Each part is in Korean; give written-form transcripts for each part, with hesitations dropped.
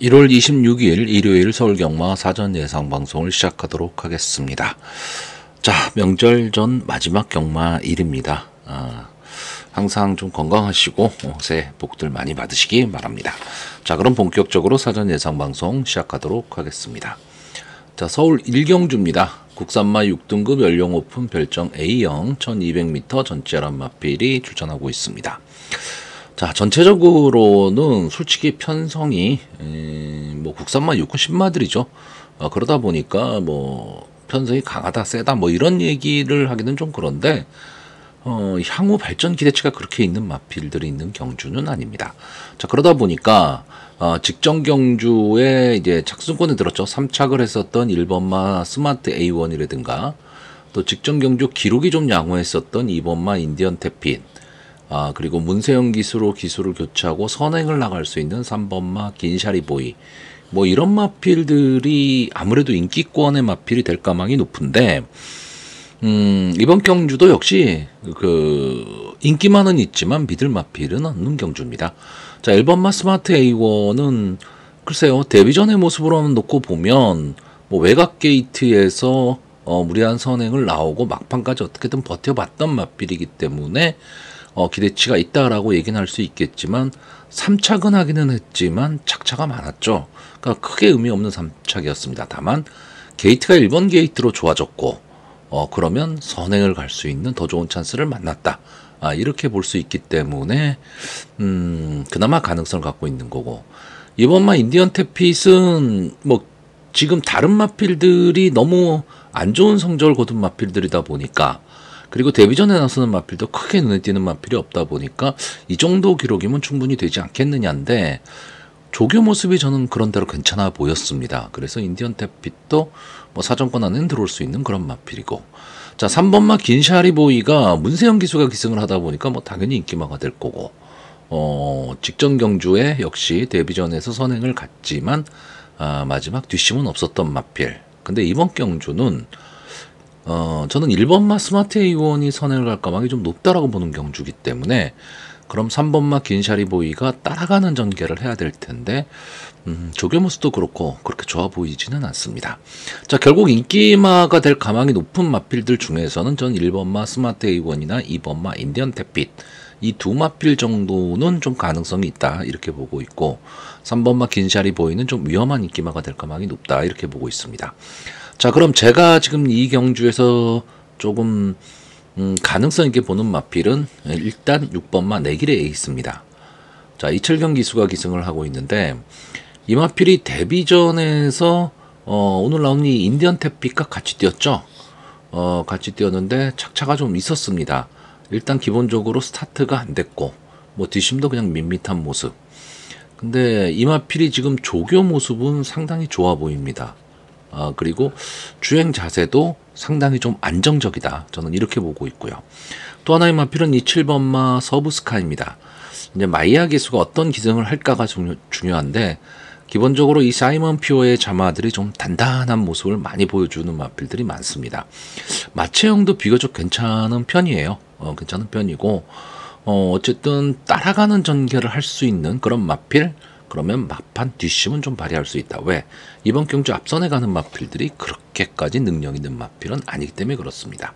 1월 26일 일요일 서울경마 사전 예상 방송을 시작하도록 하겠습니다. 자, 명절 전 마지막 경마일입니다. 항상 좀 건강하시고 새해 복들 많이 받으시기 바랍니다. 자, 그럼 본격적으로 사전 예상 방송 시작하도록 하겠습니다. 자, 서울 1경주입니다. 국산마 6등급 연령 오픈 별정 A형 1200m 전체 란마필이 출전하고 있습니다. 자, 전체적으로는 솔직히 편성이 뭐 국산마 6군 10마들이죠. 그러다 보니까 뭐 편성이 강하다 세다 뭐 이런 얘기를 하기는 좀 그런데 향후 발전 기대치가 그렇게 있는 마필들이 있는 경주는 아닙니다. 자, 그러다 보니까 직전 경주에 이제 착순권에 들었죠. 3착을 했었던 1번마 스마트 A1이라든가 또 직전 경주 기록이 좀 양호했었던 2번마 인디언 태핀, 그리고 문세영 기술을 교체하고 선행을 나갈 수 있는 3번마 긴샤리 보이, 뭐 이런 마필들이 아무래도 인기권의 마필이 될 가망이 높은데, 이번 경주도 역시 인기만은 있지만 믿을 마필은 없는 경주입니다. 자, 1번마 스마트 A1은 글쎄요, 데뷔전의 모습으로 놓고 보면 뭐 외곽 게이트에서 무리한 선행을 나오고 막판까지 어떻게든 버텨봤던 마필이기 때문에 기대치가 있다라고 얘기는 할 수 있겠지만 3착은 하기는 했지만 착차가 많았죠. 그러니까 크게 의미 없는 3착이었습니다. 다만 게이트가 1번 게이트로 좋아졌고 그러면 선행을 갈 수 있는 더 좋은 찬스를 만났다. 이렇게 볼 수 있기 때문에 그나마 가능성을 갖고 있는 거고, 이번만 인디언 태핏은 뭐 지금 다른 마필들이 너무 안 좋은 성적을 거둔 마필들이다 보니까, 그리고 데뷔전에 나서는 마필도 크게 눈에 띄는 마필이 없다 보니까 이 정도 기록이면 충분히 되지 않겠느냐인데, 조교 모습이 저는 그런대로 괜찮아 보였습니다. 그래서 인디언 태핏도 뭐 사정권 안에는 들어올 수 있는 그런 마필이고, 자, 3번마 긴샤리 보이가 문세영 기수가 기승을 하다 보니까 뭐 당연히 인기마가 될 거고, 직전 경주에 역시 데뷔전에서 선행을 갔지만 마지막 뒷심은 없었던 마필. 근데 이번 경주는 저는 1번마 스마트 A1이 선행을 갈 가망이 좀 높다라고 보는 경주기 때문에, 그럼 3번마 긴샤리 보이가 따라가는 전개를 해야 될 텐데, 조교 모습도 그렇고 그렇게 좋아 보이지는 않습니다. 자, 결국 인기마가 될 가망이 높은 마필들 중에서는 전 1번마 스마트 A1이나 2번마 인디언 태핏, 이 두 마필 정도는 좀 가능성이 있다 이렇게 보고 있고, 3번마 긴샤리 보이는 좀 위험한 인기마가 될 가망이 높다 이렇게 보고 있습니다. 자, 그럼 제가 지금 이 경주에서 조금 가능성 있게 보는 마필은 일단 6번마 내길의 에이스입니다. 자, 이철경 기수가 기승을 하고 있는데, 이 마필이 데뷔전에서 오늘 나온 이 인디언 태핏과 같이 뛰었죠. 같이 뛰었는데 착차가 좀 있었습니다. 일단 기본적으로 스타트가 안 됐고 뭐 뒷심도 그냥 밋밋한 모습. 근데 이 마필이 지금 조교 모습은 상당히 좋아 보입니다. 그리고 주행 자세도 상당히 좀 안정적이다. 저는 이렇게 보고 있고요. 또 하나의 마필은 이 7번마 서브스카입니다. 이제 마이야 기수가 어떤 기승을 할까가 중요한데, 기본적으로 이 사이먼 퓨어의 자마들이 좀 단단한 모습을 많이 보여주는 마필들이 많습니다. 마체형도 비교적 괜찮은 편이에요. 괜찮은 편이고, 어쨌든 따라가는 전개를 할 수 있는 그런 마필, 그러면 막판 뒷심은 좀 발휘할 수 있다. 왜? 이번 경주 앞선에 가는 마필들이 그렇게까지 능력 있는 마필은 아니기 때문에 그렇습니다.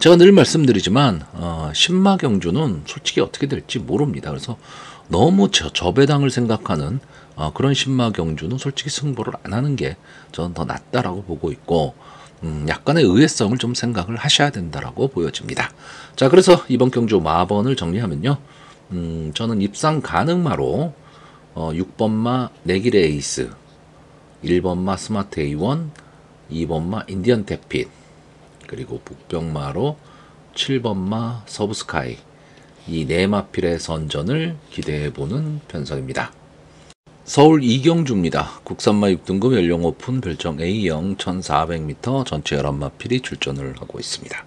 제가 늘 말씀드리지만 신마 경주는 솔직히 어떻게 될지 모릅니다. 그래서 너무 저배당을 생각하는 그런 신마 경주는 솔직히 승부를 안 하는 게 저는 더 낫다라고 보고 있고, 약간의 의외성을 좀 생각을 하셔야 된다라고 보여집니다. 자, 그래서 이번 경주 마번을 정리하면요, 저는 입상 가능마로 6번마 내길의 에이스, 1번마 스마트 A1, 2번마 인디언 태핏, 그리고 북병마로 7번마 서브스카이, 이 네 마필의 선전을 기대해보는 편성입니다. 서울 이경주입니다. 국산마 6등급 연령 오픈 별정 A형 1400m 전체 11마필이 출전을 하고 있습니다.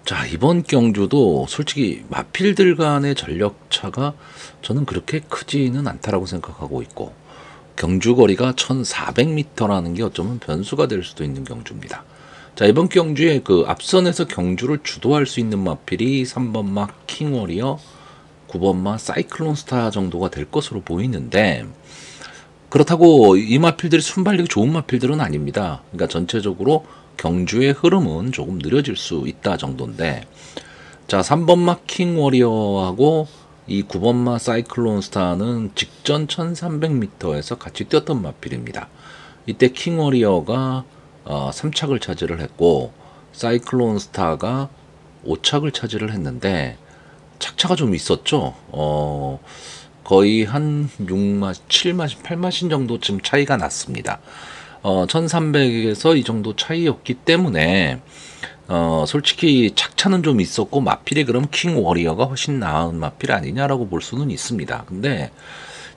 자, 이번 경주도 솔직히 마필들 간의 전력차가 저는 그렇게 크지는 않다라고 생각하고 있고, 경주거리가 1400m라는 게 어쩌면 변수가 될 수도 있는 경주입니다. 자, 이번 경주에 앞선에서 경주를 주도할 수 있는 마필이 3번마 킹워리어, 9번마 사이클론 스타 정도가 될 것으로 보이는데, 그렇다고 이 마필들이 순발력이 좋은 마필들은 아닙니다. 그러니까 전체적으로 경주의 흐름은 조금 느려질 수 있다 정도인데, 자, 3번 마 킹워리어하고 이 9번 마 사이클론 스타는 직전 1300m에서 같이 뛰었던 마필입니다. 이때 킹워리어가 3착을 차지를 했고 사이클론 스타가 5착을 차지를 했는데 착차가 좀 있었죠. 거의 한 6마, 7마신, 8마신 정도쯤 차이가 났습니다. 1300에서 이 정도 차이였기 때문에 솔직히 착차는 좀 있었고 마필이 그럼 킹 워리어가 훨씬 나은 마필 아니냐라고 볼 수는 있습니다. 근데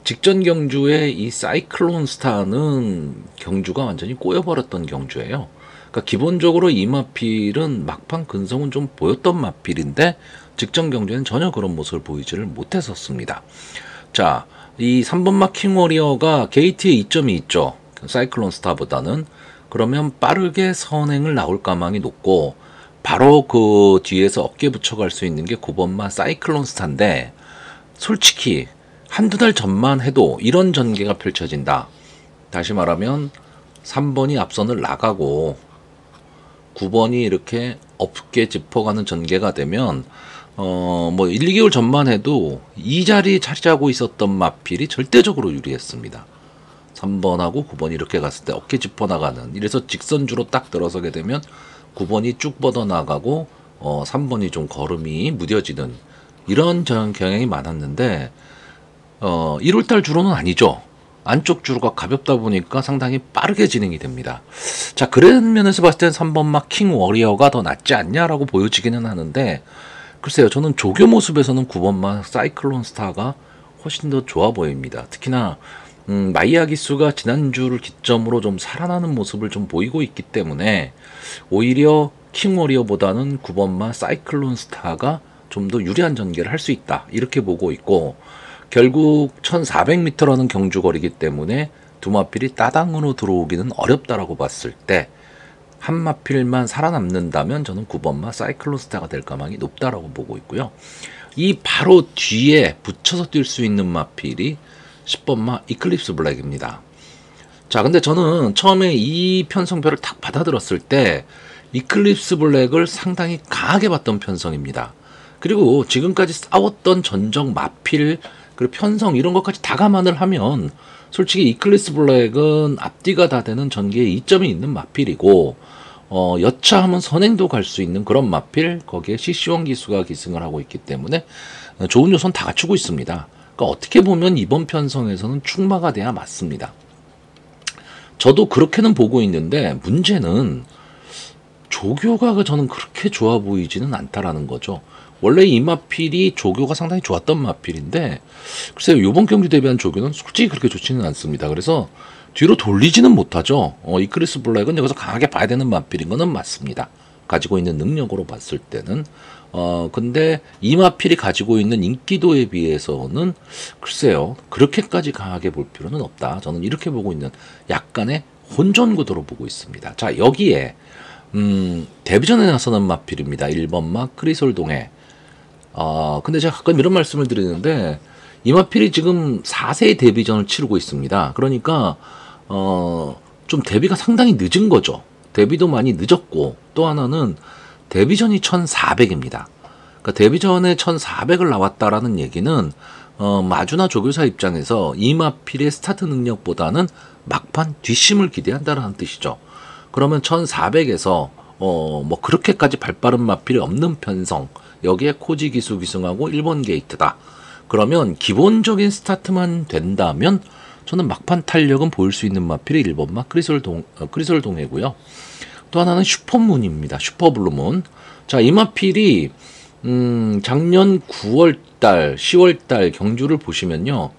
직전 경주의 이 사이클론 스타는 경주가 완전히 꼬여버렸던 경주예요. 그러니까 기본적으로 이 마필은 막판 근성은 좀 보였던 마필인데 직전 경주에는 전혀 그런 모습을 보이지를 못했었습니다. 자, 이 3번 마 킹 워리어가 게이트에 이점이 있죠. 사이클론 스타보다는. 그러면 빠르게 선행을 나올 가망이 높고 바로 그 뒤에서 어깨 붙여갈 수 있는 게 9번 마 사이클론 스타인데, 솔직히 한두 달 전만 해도 이런 전개가 펼쳐진다. 다시 말하면 3번이 앞선을 나가고 9번이 이렇게 어깨 짚어가는 전개가 되면 뭐 1, 2개월 전만 해도 이 자리에 차지하고 있었던 마필이 절대적으로 유리했습니다. 3번하고 9번이 이렇게 갔을 때 어깨 짚어나가는, 이래서 직선주로 딱 들어서게 되면 9번이 쭉 뻗어나가고 3번이 좀 걸음이 무뎌지는 이런 경향이 많았는데 1월달 주로는 아니죠. 안쪽 주로가 가볍다 보니까 상당히 빠르게 진행이 됩니다. 자, 그런 면에서 봤을 때는 3번 막 킹 워리어가 더 낫지 않냐라고 보여지기는 하는데, 글쎄요, 저는 조교 모습에서는 9번 막 사이클론 스타가 훨씬 더 좋아 보입니다. 특히나 마이야 기수가 지난주를 기점으로 좀 살아나는 모습을 좀 보이고 있기 때문에 오히려 킹 워리어보다는 9번 마 사이클론 스타가 좀 더 유리한 전개를 할 수 있다, 이렇게 보고 있고, 결국 1400m라는 경주거리이기 때문에 두 마필이 따당으로 들어오기는 어렵다라고 봤을 때 한 마필만 살아남는다면 저는 9번 마 사이클론 스타가 될 가망이 높다라고 보고 있고요. 이 바로 뒤에 붙여서 뛸 수 있는 마필이 10번 마 이클립스 블랙입니다. 자, 근데 저는 처음에 이 편성표를 딱 받아들었을 때 이클립스 블랙을 상당히 강하게 봤던 편성입니다. 그리고 지금까지 싸웠던 전적 마필 그리고 편성 이런 것까지 다 감안을 하면 솔직히 이클립스 블랙은 앞뒤가 다 되는 전개에 이점이 있는 마필이고, 여차하면 선행도 갈 수 있는 그런 마필, 거기에 CC1 기수가 기승을 하고 있기 때문에 좋은 요소는 다 갖추고 있습니다. 그러니까 어떻게 보면 이번 편성에서는 충마가 돼야 맞습니다. 저도 그렇게는 보고 있는데 문제는 조교가 저는 그렇게 좋아 보이지는 않다라는 거죠. 원래 이 마필이 조교가 상당히 좋았던 마필인데, 글쎄요, 이번 경기 대비한 조교는 솔직히 그렇게 좋지는 않습니다. 그래서 뒤로 돌리지는 못하죠. 이클립스 블랙은 여기서 강하게 봐야 되는 마필인 거는 맞습니다. 가지고 있는 능력으로 봤을 때는. 근데 이 마필이 가지고 있는 인기도에 비해서는 글쎄요, 그렇게까지 강하게 볼 필요는 없다. 저는 이렇게 보고 있는 약간의 혼전 구도로 보고 있습니다. 자, 여기에 데뷔전에 나서는 마필입니다. 1번 마 크리솔 동해. 근데 제가 가끔 이런 말씀을 드리는데 이 마필이 지금 4세 데뷔전을 치르고 있습니다. 그러니까 좀 데뷔가 상당히 늦은 거죠. 데뷔도 많이 늦었고, 또 하나는 데뷔전이 1400입니다. 그러니까 데뷔전에 1400을 나왔다라는 얘기는 마주나 조교사 입장에서 이 마필의 스타트 능력보다는 막판 뒷심을 기대한다는 뜻이죠. 그러면 1400에서 뭐 그렇게까지 발빠른 마필이 없는 편성, 여기에 코지 기수 기승하고 1번 게이트다. 그러면 기본적인 스타트만 된다면 저는 막판 탄력은 보일 수 있는 마필이 1번 마 크리솔 동해고요. 또 하나는 슈퍼문입니다. 슈퍼블루문. 자, 이 마필이 작년 9월달, 10월달 경주를 보시면요,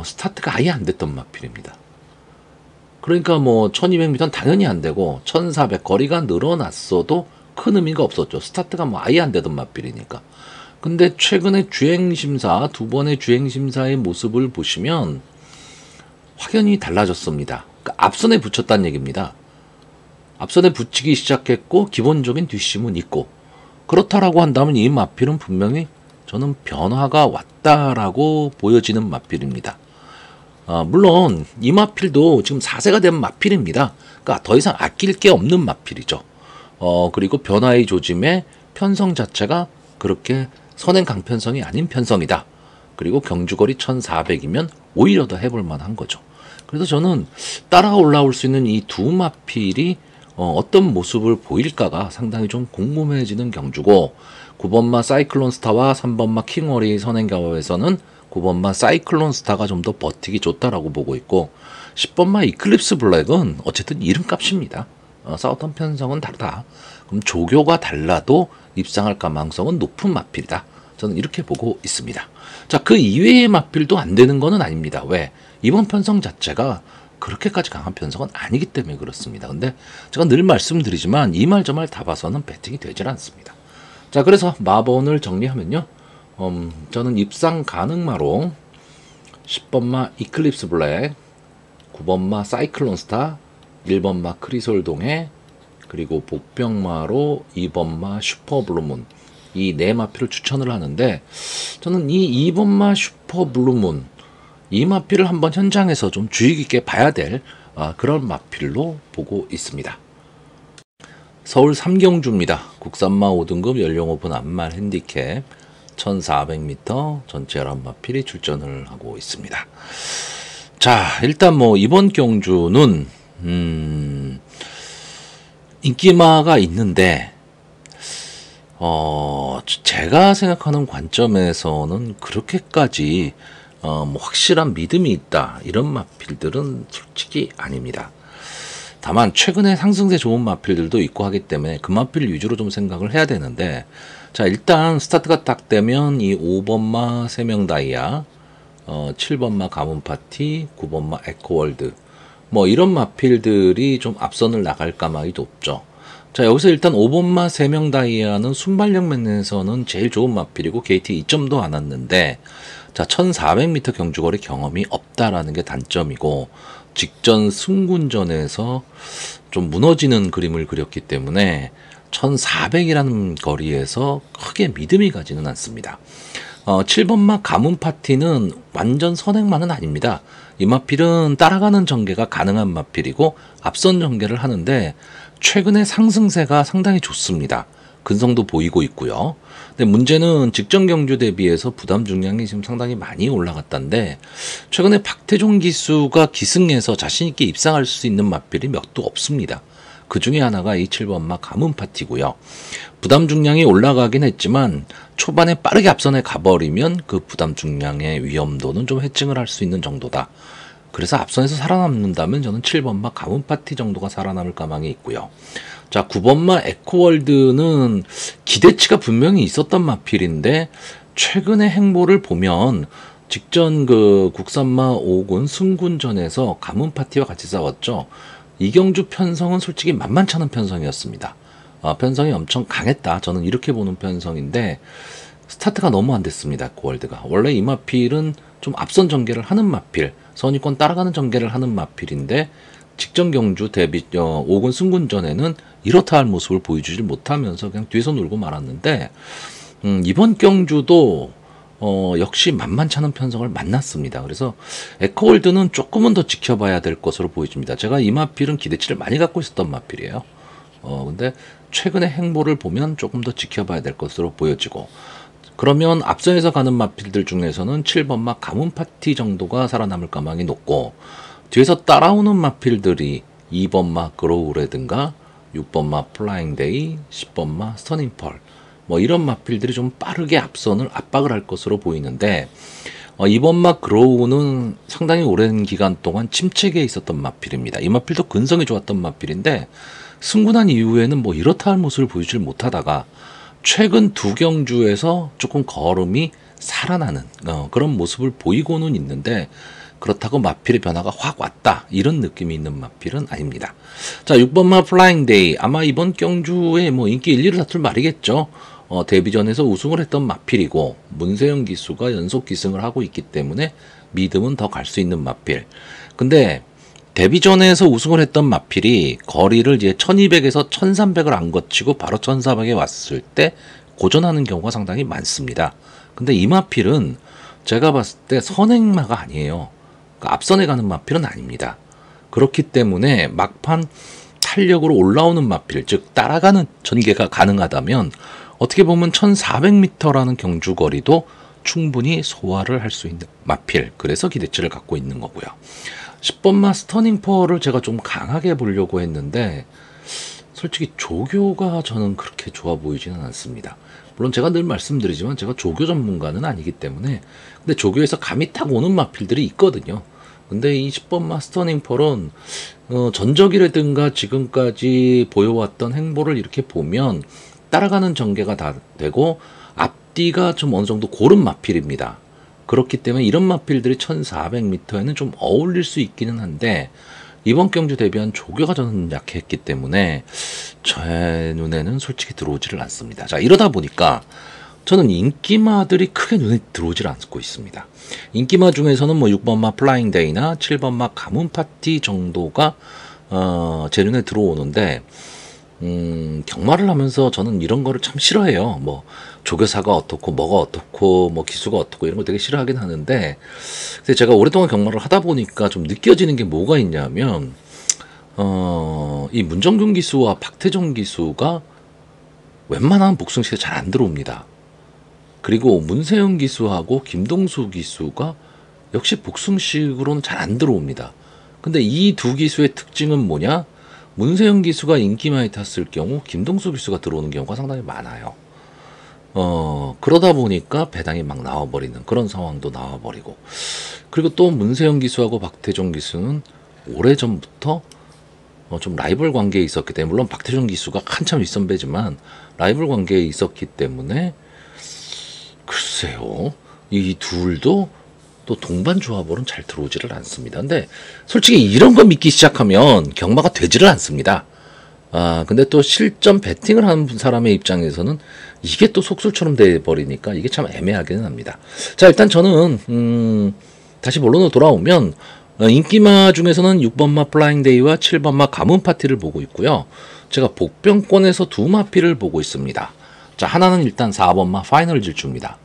스타트가 아예 안 됐던 마필입니다. 그러니까 뭐 1200m는 당연히 안 되고 1400 거리가 늘어났어도 큰 의미가 없었죠. 스타트가 뭐 아예 안 되던 마필이니까. 근데 최근에 주행심사, 두 번의 주행심사의 모습을 보시면 확연히 달라졌습니다. 그러니까 앞선에 붙였다는 얘기입니다. 앞선에 붙이기 시작했고 기본적인 뒷심은 있고, 그렇다라고 한다면 이 마필은 분명히 저는 변화가 왔다라고 보여지는 마필입니다. 물론 이 마필도 지금 4세가 된 마필입니다. 그러니까 더 이상 아낄 게 없는 마필이죠. 그리고 변화의 조짐의 편성 자체가 그렇게 선행 강편성이 아닌 편성이다. 그리고 경주거리 1400이면 오히려 더 해볼 만한 거죠. 그래서 저는 따라 올라올 수 있는 이 두 마필이 어떤 모습을 보일까가 상당히 좀 궁금해지는 경주고, 9번마 사이클론 스타와 3번마 킹월이 선행 경험에서는 9번마 사이클론 스타가 좀 더 버티기 좋다라고 보고 있고, 10번마 이클립스 블랙은 어쨌든 이름값입니다. 싸웠던 편성은 다르다. 그럼 조교가 달라도 입상할 가망성은 높은 마필이다. 저는 이렇게 보고 있습니다. 자, 그 이외의 마필도 안 되는 거는 아닙니다. 왜? 이번 편성 자체가 그렇게까지 강한 편성은 아니기 때문에 그렇습니다. 근데 제가 늘 말씀드리지만 이 말 저 말 다 봐서는 배팅이 되질 않습니다. 자, 그래서 마번을 정리하면요. 저는 입상 가능마로 10번마 이클립스 블랙, 9번마 사이클론 스타, 1번마 크리솔 동해, 그리고 복병마로 2번마 슈퍼 블루문, 이 네 마필을 추천을 하는데, 저는 이 2번마 슈퍼 블루문, 이 마필을 한번 현장에서 좀 주의 깊게 봐야 될 그런 마필로 보고 있습니다. 서울 삼경주입니다. 국산마 5등급 연령 오픈 안말 핸디캡 1400m 전체 11마필이 출전을 하고 있습니다. 자, 일단 뭐 이번 경주는 인기마가 있는데 제가 생각하는 관점에서는 그렇게까지 뭐 확실한 믿음이 있다 이런 마필들은 솔직히 아닙니다. 다만 최근에 상승세 좋은 마필들도 있고 하기 때문에 그 마필 위주로 좀 생각을 해야 되는데, 자, 일단 스타트가 딱 되면 이 5번마 세명다이아, 7번마 가문파티, 9번마 에코월드, 뭐 이런 마필들이 좀 앞선을 나갈 가망이 높죠. 자, 여기서 일단 5번마 세명다이아는 순발력 면에서는 제일 좋은 마필이고 KT 2점도 안 왔는데, 자, 1400m 경주거리 경험이 없다라는 게 단점이고, 직전 승군전에서 좀 무너지는 그림을 그렸기 때문에 1400이라는 거리에서 크게 믿음이 가지는 않습니다. 7번마 가문파티는 완전 선행만은 아닙니다. 이 마필은 따라가는 전개가 가능한 마필이고 앞선 전개를 하는데 최근에 상승세가 상당히 좋습니다. 근성도 보이고 있고요. 근데 문제는 직전 경주 대비해서 부담 중량이 지금 상당히 많이 올라갔다는데, 최근에 박태종 기수가 기승해서 자신있게 입상할 수 있는 마필이 몇도 없습니다. 그 중에 하나가 이 7번마 가문파티고요. 부담 중량이 올라가긴 했지만 초반에 빠르게 앞선에 가버리면 그 부담 중량의 위험도는 좀 해증을 할 수 있는 정도다. 그래서 앞선에서 살아남는다면 저는 7번마 가문파티 정도가 살아남을 가망이 있고요. 자, 9번마 에코월드는 기대치가 분명히 있었던 마필인데 최근의 행보를 보면 직전 그 국산마 5군 승군전에서 가문파티와 같이 싸웠죠. 이경주 편성은 솔직히 만만찮은 편성이었습니다. 편성이 엄청 강했다. 저는 이렇게 보는 편성인데 스타트가 너무 안 됐습니다. 에코월드가. 원래 이 마필은 좀 앞선 전개를 하는 마필, 선입권 따라가는 전개를 하는 마필인데 직전 경주 대비 5군 승군전에는 이렇다 할 모습을 보여주지 못하면서 그냥 뒤에서 놀고 말았는데, 이번 경주도 역시 만만찮은 편성을 만났습니다. 그래서 에코월드는 조금은 더 지켜봐야 될 것으로 보여집니다. 제가 이 마필은 기대치를 많이 갖고 있었던 마필이에요. 근데 최근의 행보를 보면 조금 더 지켜봐야 될 것으로 보여지고, 그러면 앞선에서 가는 마필들 중에서는 7번마 가문파티 정도가 살아남을 가망이 높고, 뒤에서 따라오는 마필들이 2번마 그로우라든가 6번마 플라잉데이, 10번마 스터닝펄, 뭐 이런 마필들이 좀 빠르게 앞선을 압박을 할 것으로 보이는데, 2번마 그로우는 상당히 오랜 기간 동안 침체기에 있었던 마필입니다. 이 마필도 근성이 좋았던 마필인데 승군한 이후에는 뭐 이렇다 할 모습을 보여주질 못하다가 최근 두 경주에서 조금 걸음이 살아나는 그런 모습을 보이고는 있는데, 그렇다고 마필의 변화가 확 왔다 이런 느낌이 있는 마필은 아닙니다. 자, 6번마 플라잉데이, 아마 이번 경주에 뭐 인기 1, 2를 다툴 말이겠죠. 데뷔전에서 우승을 했던 마필이고 문세영 기수가 연속 기승을 하고 있기 때문에 믿음은 더 갈 수 있는 마필. 근데 데뷔전에서 우승을 했던 마필이 거리를 이제 1200에서 1300을 안 거치고 바로 1400에 왔을 때 고전하는 경우가 상당히 많습니다. 근데 이 마필은 제가 봤을 때 선행마가 아니에요. 그러니까 앞선에 가는 마필은 아닙니다. 그렇기 때문에 막판 탄력으로 올라오는 마필, 즉 따라가는 전개가 가능하다면 어떻게 보면 1400m라는 경주거리도 충분히 소화를 할 수 있는 마필, 그래서 기대치를 갖고 있는 거고요. 10번마 스터닝 퍼를 제가 좀 강하게 보려고 했는데 솔직히 조교가 저는 그렇게 좋아 보이지는 않습니다. 물론 제가 늘 말씀드리지만 제가 조교 전문가는 아니기 때문에, 근데 조교에서 감이 딱 오는 마필들이 있거든요. 근데 이 10번 마스터닝 펄은 전적이라든가 지금까지 보여왔던 행보를 이렇게 보면 따라가는 전개가 다 되고 앞뒤가 좀 어느 정도 고른 마필입니다. 그렇기 때문에 이런 마필들이 1400m에는 좀 어울릴 수 있기는 한데 이번 경주 대비한 조교가 저는 약했기 때문에 제 눈에는 솔직히 들어오지를 않습니다. 자, 이러다 보니까 저는 인기마들이 크게 눈에 들어오질 않고 있습니다. 인기마 중에서는 뭐 6번마 플라잉 데이나 7번마 가문 파티 정도가 제 눈에 들어오는데 경마를 하면서 저는 이런 거를 참 싫어해요. 뭐 조교사가 어떻고 뭐가 어떻고 뭐 기수가 어떻고 이런 거 되게 싫어하긴 하는데, 근데 제가 오랫동안 경마를 하다 보니까 좀 느껴지는 게 뭐가 있냐면 이 문정균 기수와 박태종 기수가 웬만한 복승시에 잘 안 들어옵니다. 그리고 문세영 기수하고 김동수 기수가 역시 복승식으로는 잘 안 들어옵니다. 근데 이 두 기수의 특징은 뭐냐? 문세영 기수가 인기마에 탔을 경우 김동수 기수가 들어오는 경우가 상당히 많아요. 그러다 보니까 배당이 막 나와버리는 그런 상황도 나와버리고, 그리고 또 문세영 기수하고 박태종 기수는 오래전부터 좀 라이벌 관계에 있었기 때문에, 물론 박태종 기수가 한참 윗선배지만 라이벌 관계에 있었기 때문에 글쎄요, 이 둘도 또 동반 조합으로는 잘 들어오지를 않습니다. 근데 솔직히 이런 거 믿기 시작하면 경마가 되지를 않습니다. 근데 또 실전 배팅을 하는 사람의 입장에서는 이게 또 속술처럼 돼버리니까 이게 참 애매하기는 합니다. 자, 일단 저는 다시 본론으로 돌아오면 인기마 중에서는 6번마 플라잉 데이와 7번마 가문 파티를 보고 있고요. 제가 복병권에서 두 마피를 보고 있습니다. 자, 하나는 일단 4번마 파이널 질주입니다.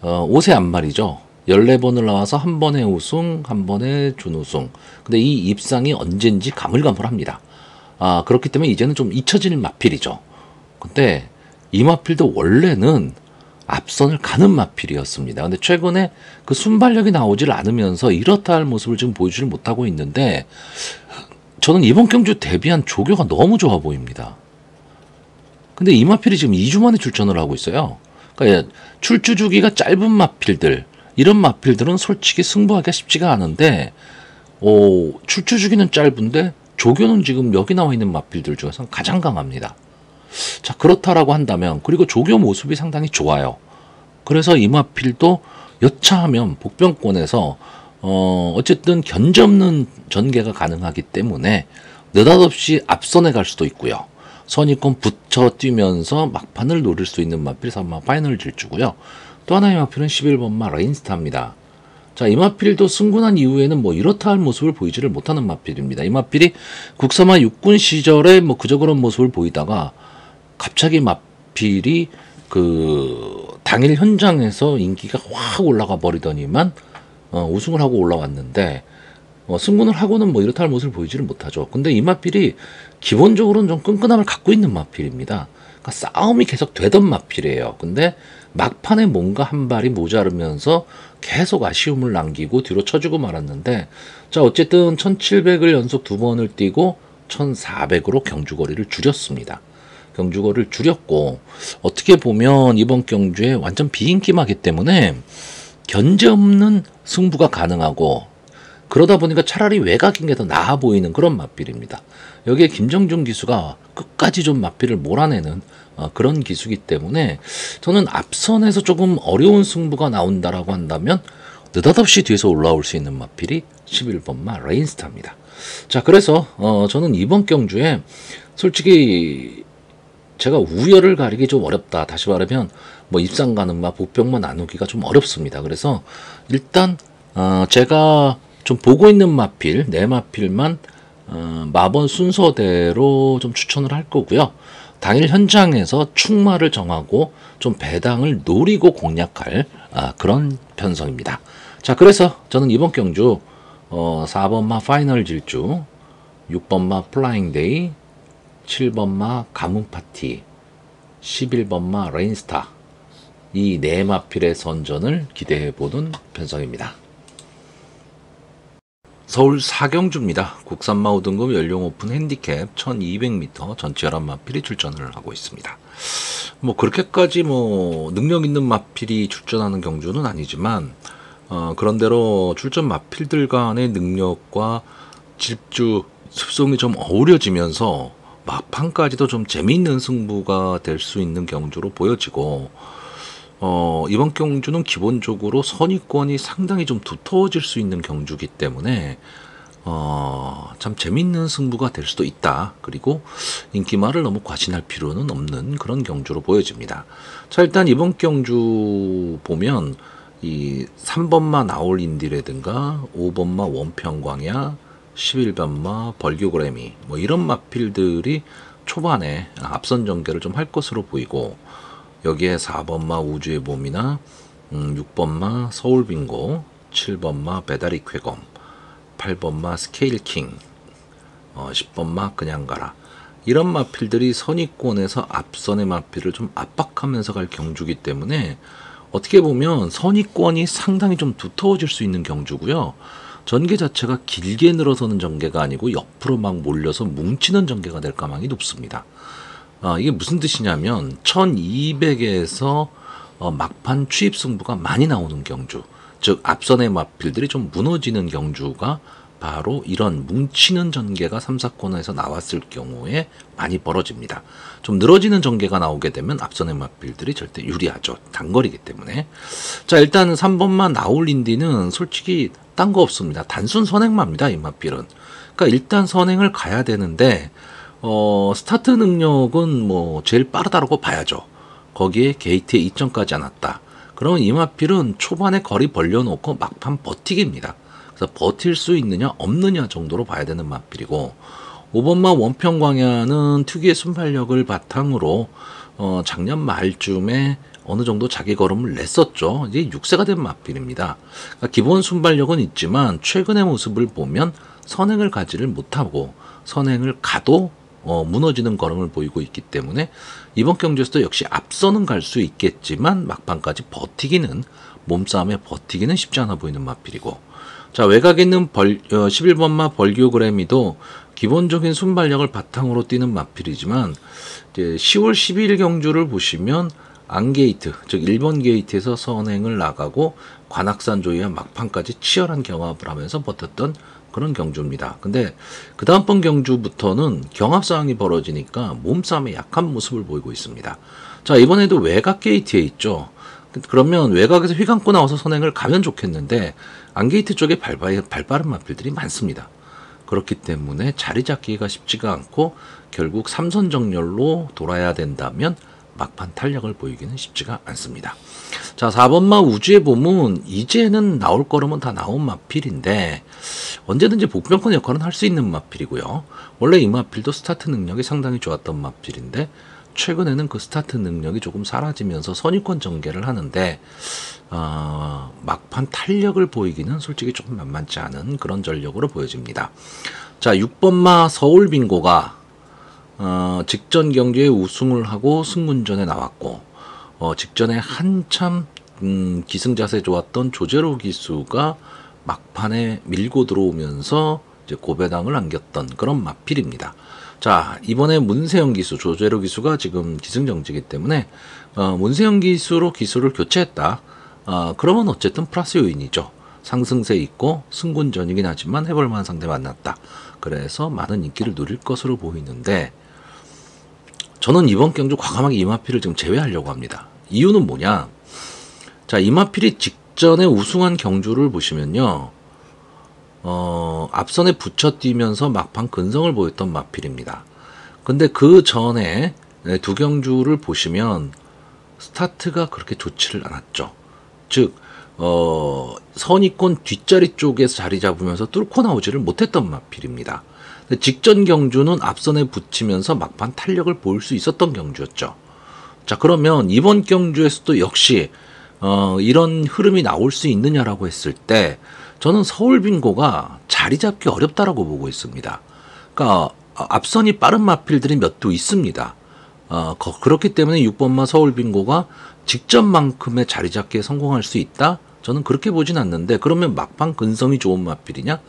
5세 안말이죠. 14번을 나와서 한 번에 우승, 한 번에 준우승. 근데 이 입상이 언젠지 가물가물합니다. 그렇기 때문에 이제는 좀 잊혀지는 마필이죠. 근데 이 마필도 원래는 앞선을 가는 마필이었습니다. 근데 최근에 그 순발력이 나오질 않으면서 이렇다 할 모습을 지금 보여주지 못하고 있는데, 저는 이번 경주 데뷔한 조교가 너무 좋아 보입니다. 근데 이 마필이 지금 2주 만에 출전을 하고 있어요. 그러니까 출주 주기가 짧은 마필들, 이런 마필들은 솔직히 승부하기가 쉽지가 않은데 출주 주기는 짧은데 조교는 지금 여기 나와 있는 마필들 중에서 가장 강합니다. 자, 그렇다라고 한다면, 그리고 조교 모습이 상당히 좋아요. 그래서 이 마필도 여차하면 복병권에서 어쨌든 견제 없는 전개가 가능하기 때문에 느닷없이 앞선에 갈 수도 있고요. 선입권 붙여 뛰면서 막판을 노릴 수 있는 마필 3마 파이널 질주고요. 또 하나의 마필은 11번마 레인스타입니다. 자, 이 마필도 승군한 이후에는 뭐 이렇다 할 모습을 보이지를 못하는 마필입니다. 이 마필이 국사마 육군 시절에 뭐 그저 그런 모습을 보이다가 갑자기 마필이 그 당일 현장에서 인기가 확 올라가 버리더니만 우승을 하고 올라왔는데, 승군을 하고는 뭐 이렇다 할 모습을 보이지를 못하죠. 근데 이 마필이 기본적으로는 좀 끈끈함을 갖고 있는 마필입니다. 그러니까 싸움이 계속 되던 마필이에요. 근데 막판에 뭔가 한 발이 모자르면서 계속 아쉬움을 남기고 뒤로 쳐주고 말았는데, 자, 어쨌든 1700을 연속 두 번을 뛰고 1400으로 경주거리를 줄였습니다. 경주거리를 줄였고, 어떻게 보면 이번 경주에 완전 비인기마기 때문에 견제 없는 승부가 가능하고, 그러다 보니까 차라리 외곽인 게 더 나아 보이는 그런 마필입니다. 여기에 김정준 기수가 끝까지 좀 마필을 몰아내는 그런 기수기 때문에 저는 앞선에서 조금 어려운 승부가 나온다라고 한다면 느닷없이 뒤에서 올라올 수 있는 마필이 11번마 레인스타입니다. 자, 그래서 저는 이번 경주에 솔직히 제가 우열을 가리기 좀 어렵다. 다시 말하면 뭐 입상 가는 마, 복병만 나누기가 좀 어렵습니다. 그래서 일단 제가 좀 보고 있는 마필, 네 마필만 마번 순서대로 좀 추천을 할 거고요. 당일 현장에서 축마를 정하고 좀 배당을 노리고 공략할 그런 편성입니다. 자, 그래서 저는 이번 경주 4번마 파이널 질주, 6번마 플라잉데이, 7번마 가문파티, 11번마 레인스타, 이 네 마필의 선전을 기대해보는 편성입니다. 서울 4경주입니다. 국산마 5등급 연령 오픈 핸디캡 1200m 전체 11마필이 출전을 하고 있습니다. 뭐 그렇게까지 뭐 능력 있는 마필이 출전하는 경주는 아니지만 그런대로 출전 마필들 간의 능력과 집주 습성이 좀 어우러지면서 막판까지도 좀 재미있는 승부가 될 수 있는 경주로 보여지고, 이번 경주는 기본적으로 선의권이 상당히 좀 두터워질 수 있는 경주이기 때문에 참 재밌는 승부가 될 수도 있다. 그리고 인기말을 너무 과신할 필요는 없는 그런 경주로 보여집니다. 자, 일단 이번 경주 보면 이 3번마 나올인디라든가 5번마 원평광야, 11번마 벌교그래미 뭐 이런 마필들이 초반에 앞선 전개를 좀 할 것으로 보이고, 여기에 4번마 우주의 봄이나 6번마 서울빙고, 7번마 배다리 쾌검, 8번마 스케일킹, 10번마 그냥 가라, 이런 마필들이 선의권에서 앞선의 마필을 좀 압박하면서 갈 경주기 때문에 어떻게 보면 선의권이 상당히 좀 두터워질 수 있는 경주고요. 전개 자체가 길게 늘어서는 전개가 아니고 옆으로 막 몰려서 뭉치는 전개가 될 가망이 높습니다. 이게 무슨 뜻이냐면 1200에서 막판 추입 승부가 많이 나오는 경주, 즉 앞선의 마필들이 좀 무너지는 경주가 바로 이런 뭉치는 전개가 3, 4코너에서 나왔을 경우에 많이 벌어집니다. 좀 늘어지는 전개가 나오게 되면 앞선의 마필들이 절대 유리하죠. 단거리기 때문에. 자, 일단 3번만 나올인디는 솔직히 딴 거 없습니다. 단순 선행마입니다. 이 마필은. 그러니까 일단 선행을 가야 되는데 스타트 능력은 뭐 제일 빠르다고 봐야죠. 거기에 게이트에 2점까지 안 왔다. 그러면 이 마필은 초반에 거리 벌려놓고 막판 버티기입니다. 그래서 버틸 수 있느냐 없느냐 정도로 봐야 되는 마필이고, 5번마 원평광야는 특유의 순발력을 바탕으로 작년 말쯤에 어느 정도 자기 걸음을 냈었죠. 이제 6세가 된 마필입니다. 그러니까 기본 순발력은 있지만 최근의 모습을 보면 선행을 가지를 못하고, 선행을 가도 무너지는 걸음을 보이고 있기 때문에 이번 경주에서도 역시 앞서는 갈 수 있겠지만 막판까지 버티기는, 몸싸움에 버티기는 쉽지 않아 보이는 마필이고, 자, 외곽에 있는 11번마 벌교그래미도 기본적인 순발력을 바탕으로 뛰는 마필이지만 이제 10월 12일 경주를 보시면 안게이트, 즉 1번 게이트에서 선행을 나가고 관악산 조이와 막판까지 치열한 경합을 하면서 버텼던 그런 경주입니다. 근데 그 다음번 경주부터는 경합 상황이 벌어지니까 몸싸움에 약한 모습을 보이고 있습니다. 자, 이번에도 외곽 게이트에 있죠. 그러면 외곽에서 휘감고 나와서 선행을 가면 좋겠는데 안게이트 쪽에 발빠른 마필들이 많습니다. 그렇기 때문에 자리 잡기가 쉽지가 않고 결국 3선 정렬로 돌아야 된다면 막판 탄력을 보이기는 쉽지가 않습니다. 자, 4번마 우주의 봄은 이제는 나올 거라면 다 나온 마필인데 언제든지 복병권 역할은 할 수 있는 마필이고요. 원래 이 마필도 스타트 능력이 상당히 좋았던 마필인데 최근에는 그 스타트 능력이 조금 사라지면서 선의권 전개를 하는데 막판 탄력을 보이기는 솔직히 조금 만만치 않은 그런 전력으로 보여집니다. 자, 6번마 서울빙고가 직전 경기에 우승을 하고 승문전에 나왔고, 직전에 한참 기승자세 좋았던 조제로 기수가 막판에 밀고 들어오면서 이제 고배당을 안겼던 그런 마필입니다. 자, 이번에 문세영 기수, 조제로 기수가 지금 기승정지이기 때문에 문세영 기수로 기수를 교체했다. 그러면 어쨌든 플러스 요인이죠. 상승세 있고 승군전이긴 하지만 해볼만한 상대 만났다. 그래서 많은 인기를 누릴 것으로 보이는데 저는 이번 경주 과감하게 이마필을 지금 제외하려고 합니다. 이유는 뭐냐? 자, 이마필이 직전에 우승한 경주를 보시면요. 앞선에 붙여 뛰면서 막판 근성을 보였던 마필입니다. 근데 그 전에 두 경주를 보시면 스타트가 그렇게 좋지를 않았죠. 즉 선의권 뒷자리 쪽에서 자리 잡으면서 뚫고 나오지를 못했던 마필입니다. 직전 경주는 앞선에 붙이면서 막판 탄력을 보일 수 있었던 경주였죠. 자, 그러면 이번 경주에서도 역시 이런 흐름이 나올 수 있느냐라고 했을 때 저는 서울 빙고가 자리 잡기 어렵다라고 보고 있습니다. 그러니까 앞선이 빠른 마필들이 몇 두 있습니다. 그렇기 때문에 6번마 서울 빙고가 직전만큼의 자리 잡기에 성공할 수 있다? 저는 그렇게 보진 않는데, 그러면 막판 근성이 좋은 마필이냐?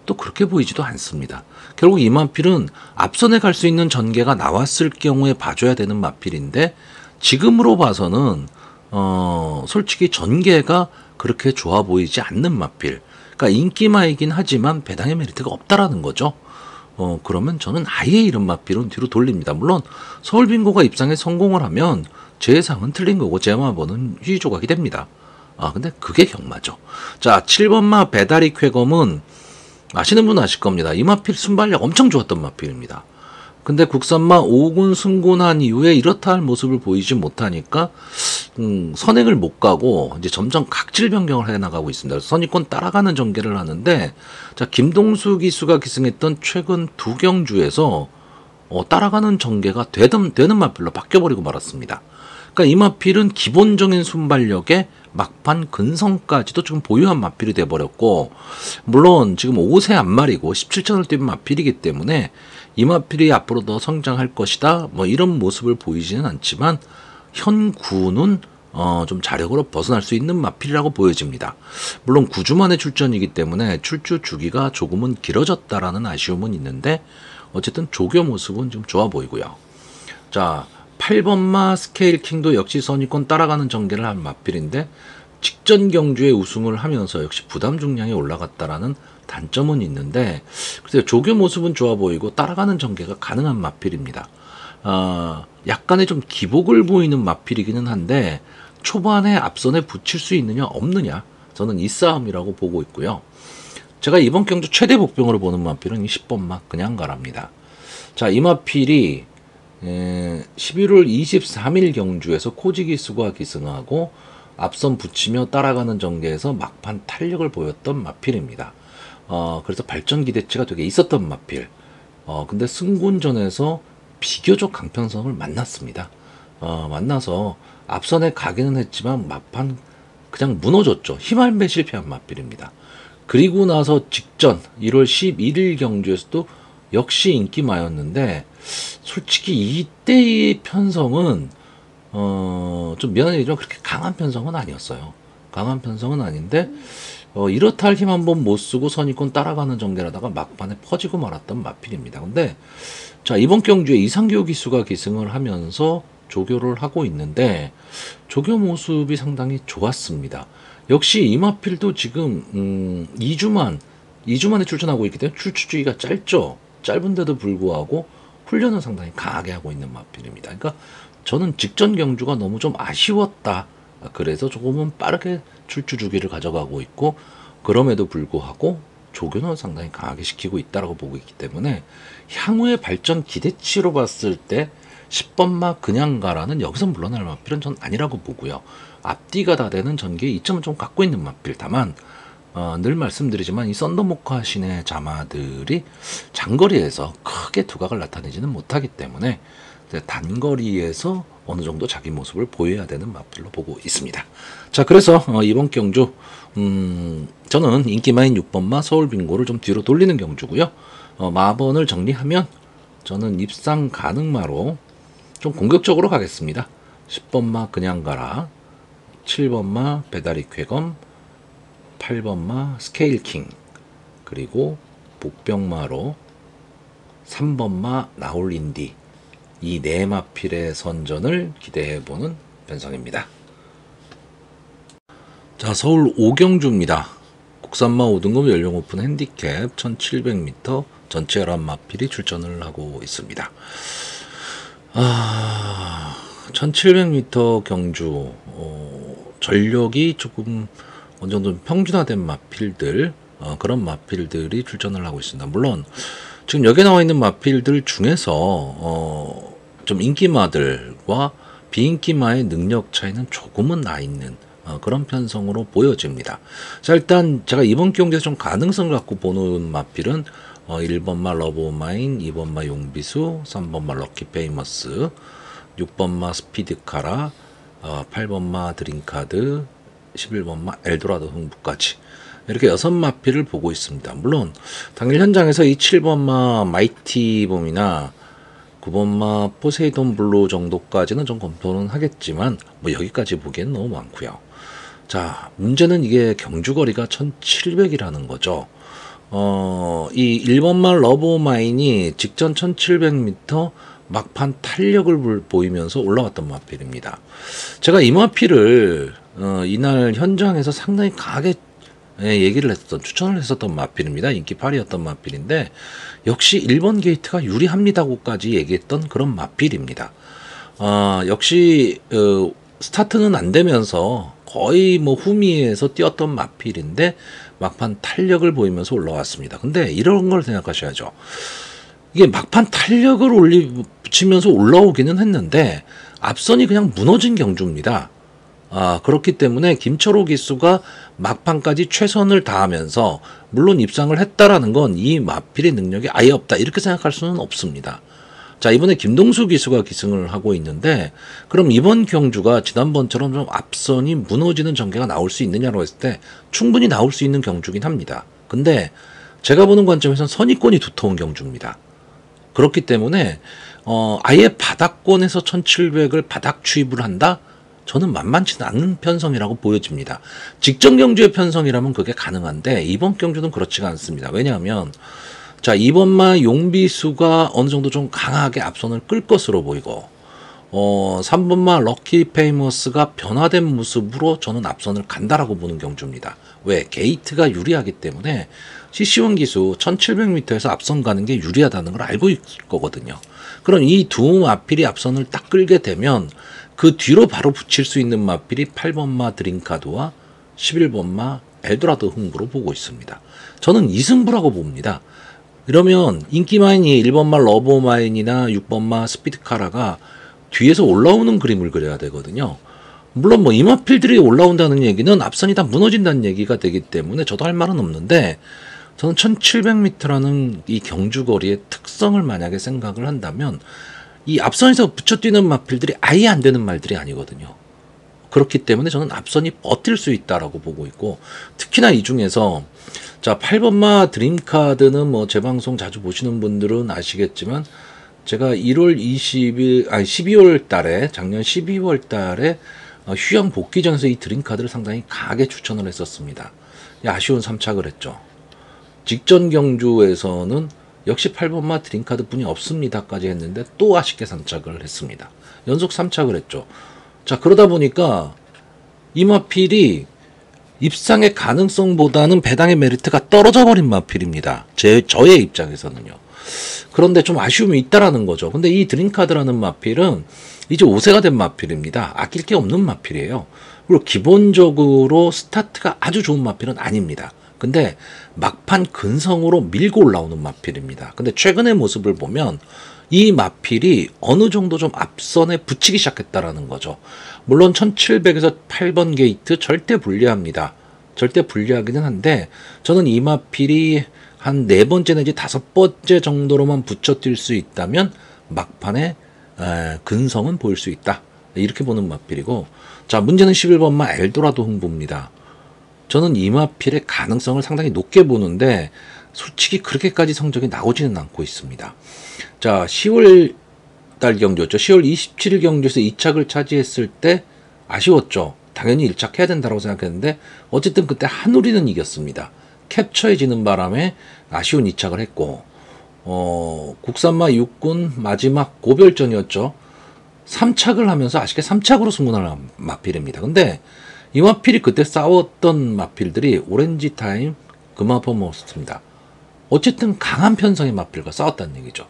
또 그렇게 보이지도 않습니다. 결국 이 마필은 앞선에 갈 수 있는 전개가 나왔을 경우에 봐줘야 되는 마필인데, 지금으로 봐서는 솔직히 전개가 그렇게 좋아 보이지 않는 마필. 그러니까 인기마이긴 하지만 배당의 메리트가 없다라는 거죠. 그러면 저는 아예 이런 마필은 뒤로 돌립니다. 물론 서울 빙고가 입상에 성공을 하면 제 예상은 틀린 거고 제 마번은 휴지 조각이 됩니다. 근데 그게 경마죠. 자, 7번마 배다리 쾌검은 아시는 분은 아실 겁니다. 이 마필 순발력 엄청 좋았던 마필입니다. 근데 국산마 5군 승군한 이후에 이렇다 할 모습을 보이지 못하니까 선행을 못 가고 이제 점점 각질 변경을 해 나가고 있습니다. 선입권 따라가는 전개를 하는데, 자, 김동수 기수가 기승했던 최근 두 경주에서 따라가는 전개가 되는 마필로 바뀌어버리고 말았습니다. 그러니까 이 마필은 기본적인 순발력에 막판 근성까지도 좀 보유한 마필이 돼버렸고, 물론 지금 5세 앞말이고 17천을 뛴 마필이기 때문에 이 마필이 앞으로 더 성장할 것이다, 뭐 이런 모습을 보이지는 않지만 현 구는 좀 자력으로 벗어날 수 있는 마필이라고 보여집니다. 물론 9주 만에 출전이기 때문에 출주 주기가 조금은 길어졌다라는 아쉬움은 있는데, 어쨌든 조교 모습은 좀 좋아 보이고요. 자, 8번마 스케일킹도 역시 선입권 따라가는 전개를 한 마필인데, 직전 경주에 우승을 하면서 역시 부담 중량이 올라갔다라는 단점은 있는데, 글쎄요, 조교 모습은 좋아 보이고 따라가는 전개가 가능한 마필입니다. 약간의 좀 기복을 보이는 마필이기는 한데, 초반에 앞선에 붙일 수 있느냐 없느냐, 저는 이 싸움이라고 보고 있고요. 제가 이번 경주 최대 복병으로 보는 마필은 이 10번마 그냥 가랍니다. 자, 이 마필이 11월 23일 경주에서 코지기수가 기승하고 앞선 붙이며 따라가는 전개에서 막판 탄력을 보였던 마필입니다. 그래서 발전 기대치가 되게 있었던 마필. 근데 승군전에서 비교적 강편성을 만났습니다. 만나서 앞선에 가기는 했지만 막판 그냥 무너졌죠. 힘할매 실패한 마필입니다. 그리고 나서 직전 1월 11일 경주에서도 역시 인기마였는데, 솔직히 이때의 편성은 좀 미안하지만 그렇게 강한 편성은 아니었어요. 강한 편성은 아닌데, 이렇다 할 힘 한번 못 쓰고 선입권 따라가는 전개라다가 막판에 퍼지고 말았던 마필입니다. 근데 자, 이번 경주에 이상교 기수가 기승을 하면서 조교를 하고 있는데, 조교 모습이 상당히 좋았습니다. 역시 이 마필도 지금 2주 만에 출전하고 있기 때문에 출주기가 짧죠. 짧은데도 불구하고 훈련은 상당히 강하게 하고 있는 마필입니다. 그러니까 저는 직전 경주가 너무 좀 아쉬웠다. 그래서 조금은 빠르게 출주 주기를 가져가고 있고, 그럼에도 불구하고 조교는 상당히 강하게 시키고 있다고 보고 있기 때문에 향후의 발전 기대치로 봤을 때 10번마 그냥 가라는 여기서 물러날 마필은 전 아니라고 보고요. 앞뒤가 다 되는 전개의 이점은 좀 갖고 있는 마필. 다만 늘 말씀드리지만 이 썬더모카 신의 자마들이 장거리에서 크게 두각을 나타내지는 못하기 때문에 단거리에서 어느 정도 자기 모습을 보여야 되는 마필로 보고 있습니다. 자, 그래서 이번 경주 저는 인기마인 6번마 서울 빙고를 좀 뒤로 돌리는 경주고요. 마번을 정리하면 저는 입상 가능마로 좀 공격적으로 가겠습니다. 10번마 그냥 가라, 7번마 배다리 쾌검, 8번마 스케일킹, 그리고 복병마로 3번마 나홀인디, 이 네 마필의 선전을 기대해보는 변성입니다. 자, 서울 5경주입니다. 국산마 5등급 연령 오픈 핸디캡 1700m 전체 11마필이 출전을 하고 있습니다. 1700m 경주 전력이 조금 어느 정도 평준화된 마필들, 그런 마필들이 출전을 하고 있습니다. 물론 지금 여기에 나와 있는 마필들 중에서 좀 인기마들과 비인기마의 능력 차이는 조금은 나 있는 그런 편성으로 보여집니다. 자, 일단 제가 이번 경기에서 좀 가능성을 갖고 보는 마필은 1번마 러브마인, 2번마 용비수, 3번마 럭키페이머스, 6번마 스피드카라, 8번마 드림카드, 11번마 엘도라도 흥부까지 이렇게 6마필을 보고 있습니다. 물론 당일 현장에서 이 7번마 마이티봄이나 9번마 포세이돈 블루 정도까지는 좀 검토는 하겠지만 뭐 여기까지 보기엔 너무 많고요. 자, 문제는 이게 경주거리가 1700이라는 거죠. 이 1번마 러브마인이 직전 1700m 막판 탄력을 보이면서 올라왔던 마필입니다. 제가 이 마필을 이날 현장에서 상당히 강하게 얘기를 했었던, 추천을 했었던 마필입니다. 인기 8위였던 마필인데 역시 1번 게이트가 유리합니다고까지 얘기했던 그런 마필입니다. 역시 스타트는 안 되면서 거의 뭐 후미에서 뛰었던 마필인데 막판 탄력을 보이면서 올라왔습니다. 근데 이런 걸 생각하셔야죠. 이게 막판 탄력을 붙이면서 올라오기는 했는데 앞선이 그냥 무너진 경주입니다. 그렇기 때문에 김철호 기수가 막판까지 최선을 다하면서 물론 입상을 했다라는 건 이 마필의 능력이 아예 없다 이렇게 생각할 수는 없습니다. 자, 이번에 김동수 기수가 기승을 하고 있는데 그럼 이번 경주가 지난번처럼 좀 앞선이 무너지는 전개가 나올 수 있느냐고 했을 때 충분히 나올 수 있는 경주긴 합니다. 근데 제가 보는 관점에서는 선입권이 두터운 경주입니다. 그렇기 때문에 아예 바닥권에서 1700을 바닥 추입을 한다? 저는 만만치는 않은 편성이라고 보여집니다. 직전 경주의 편성이라면 그게 가능한데 이번 경주는 그렇지가 않습니다. 왜냐하면 자, 2번마 용비수가 어느 정도 좀 강하게 앞선을 끌 것으로 보이고 3번마 럭키 페이머스가 변화된 모습으로 저는 앞선을 간다라고 보는 경주입니다. 왜? 게이트가 유리하기 때문에 CC1 기수 1700m에서 앞선 가는 게 유리하다는 걸 알고 있을 거거든요. 그럼 이 두 마필이 앞선을 딱 끌게 되면 그 뒤로 바로 붙일 수 있는 마필이 8번마 드림카드와 11번마 엘도라도 흥부로 보고 있습니다. 저는 이승부라고 봅니다. 이러면 인기마인이 1번마 러브마인이나 6번마 스피드카라가 뒤에서 올라오는 그림을 그려야 되거든요. 물론 뭐 이마필들이 올라온다는 얘기는 앞선이 다 무너진다는 얘기가 되기 때문에 저도 할 말은 없는데 저는 1700m라는 이 경주거리의 특성을 만약에 생각을 한다면 이 앞선에서 붙여뛰는 마필들이 아예 안 되는 말들이 아니거든요. 그렇기 때문에 저는 앞선이 버틸 수 있다라고 보고 있고 특히나 이 중에서 자 8번마 드림카드는 뭐 제 방송 자주 보시는 분들은 아시겠지만 제가 12월 달에 작년 12월 달에 휴양 복귀전에서 이 드림카드를 상당히 강하게 추천을 했었습니다. 아쉬운 3착을 했죠. 직전 경주에서는 역시 8번마 드림카드 분이 없습니다까지 했는데 또 아쉽게 3착을 했습니다. 연속 3착을 했죠. 자, 그러다 보니까 이 마필이 입상의 가능성보다는 배당의 메리트가 떨어져 버린 마필입니다. 저의 입장에서는요. 그런데 좀 아쉬움이 있다라는 거죠. 근데 이 드림카드라는 마필은 이제 5세가 된 마필입니다. 아낄 게 없는 마필이에요. 그리고 기본적으로 스타트가 아주 좋은 마필은 아닙니다. 근데 막판 근성으로 밀고 올라오는 마필입니다. 근데 최근의 모습을 보면 이 마필이 어느 정도 좀 앞선에 붙이기 시작했다라는 거죠. 물론 1700에서 8번 게이트 절대 불리합니다. 절대 불리하기는 한데 저는 이 마필이 한 4번째 내지 5번째 정도로만 붙여뛸 수 있다면 막판에 근성은 보일 수 있다. 이렇게 보는 마필이고 자, 문제는 11번마 엘도라도 흥부입니다. 저는 이 마필의 가능성을 상당히 높게 보는데 솔직히 그렇게까지 성적이 나오지는 않고 있습니다. 자, 10월 달 경주였죠. 10월 27일 경주에서 2착을 차지했을 때 아쉬웠죠. 당연히 1착 해야 된다고 생각했는데 어쨌든 그때 한우리는 이겼습니다. 캡처에 지는 바람에 아쉬운 2착을 했고 국산마 육군 마지막 고별전이었죠. 3착을 하면서 아쉽게 3착으로 승문하는 마필입니다. 근데 이 마필이 그때 싸웠던 마필들이 오렌지 타임, 금화퍼머스트입니다. 어쨌든 강한 편성의 마필과 싸웠다는 얘기죠.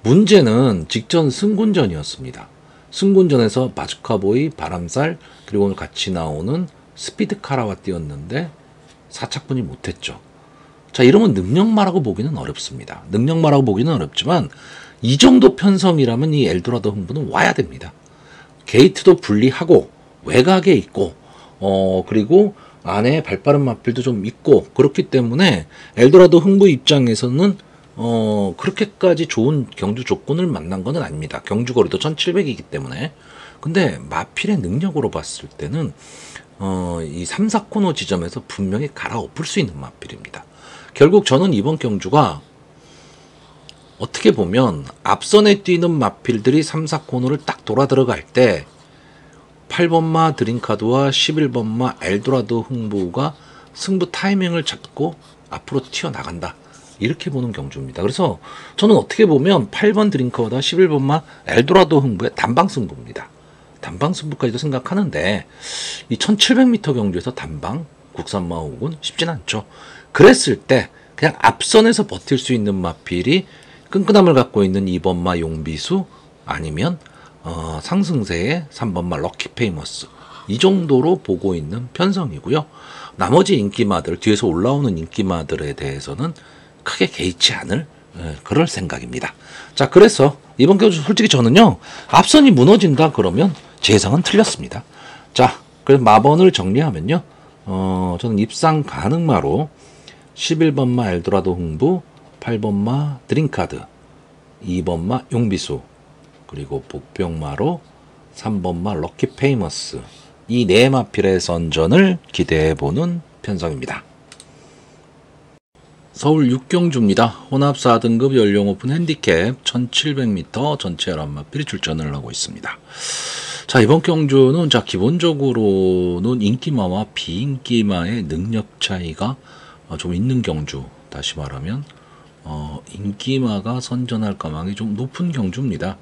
문제는 직전 승군전이었습니다. 승군전에서 바주카보이, 바람살, 그리고 오늘 같이 나오는 스피드카라와 뛰었는데 4착분이 못했죠. 자, 이러면 능력마라고 보기는 어렵습니다. 능력마라고 보기는 어렵지만 이 정도 편성이라면 이 엘도라도 흥부는 와야 됩니다. 게이트도 분리하고 외곽에 있고 그리고 안에 발빠른 마필도 좀 있고 그렇기 때문에 엘도라도 흥부 입장에서는 그렇게까지 좋은 경주 조건을 만난 건 아닙니다. 경주거리도 1700이기 때문에. 근데 마필의 능력으로 봤을 때는 이 3, 4코너 지점에서 분명히 갈아엎을 수 있는 마필입니다. 결국 저는 이번 경주가 어떻게 보면 앞선에 뛰는 마필들이 3, 4코너를 딱 돌아 들어갈 때 8번마 드림카드와 11번마 엘도라도 흥부가 승부 타이밍을 잡고 앞으로 튀어나간다. 이렇게 보는 경주입니다. 그래서 저는 어떻게 보면 8번 드림카드와 11번마 엘도라도 흥부의 단방 승부입니다. 단방 승부까지도 생각하는데 이 1700m 경주에서 단방 국산마 혹은 쉽진 않죠. 그랬을 때 그냥 앞선에서 버틸 수 있는 마필이 끈끈함을 갖고 있는 2번마 용비수 아니면 상승세의 3번마 럭키페이머스 이 정도로 보고 있는 편성이고요. 나머지 인기마들 뒤에서 올라오는 인기마들에 대해서는 크게 개의치 않을 그럴 생각입니다. 자, 그래서 이번 경주 솔직히 저는요 앞선이 무너진다 그러면 제 예상은 틀렸습니다. 자, 그래서 마번을 정리하면요 저는 입상 가능마로 11번마 엘도라도 흥부, 8번마 드림카드, 2번마 용비수, 그리고 복병마로 3번마 럭키페이머스 이 네 마필의 선전을 기대해보는 편성입니다. 서울 6경주입니다. 혼합 4등급 연령 오픈 핸디캡 1700m 전체 11마필이 출전을 하고 있습니다. 자, 이번 경주는 기본적으로는 인기마와 비인기마의 능력 차이가 좀 있는 경주. 다시 말하면 인기마가 선전할 가망이 좀 높은 경주입니다.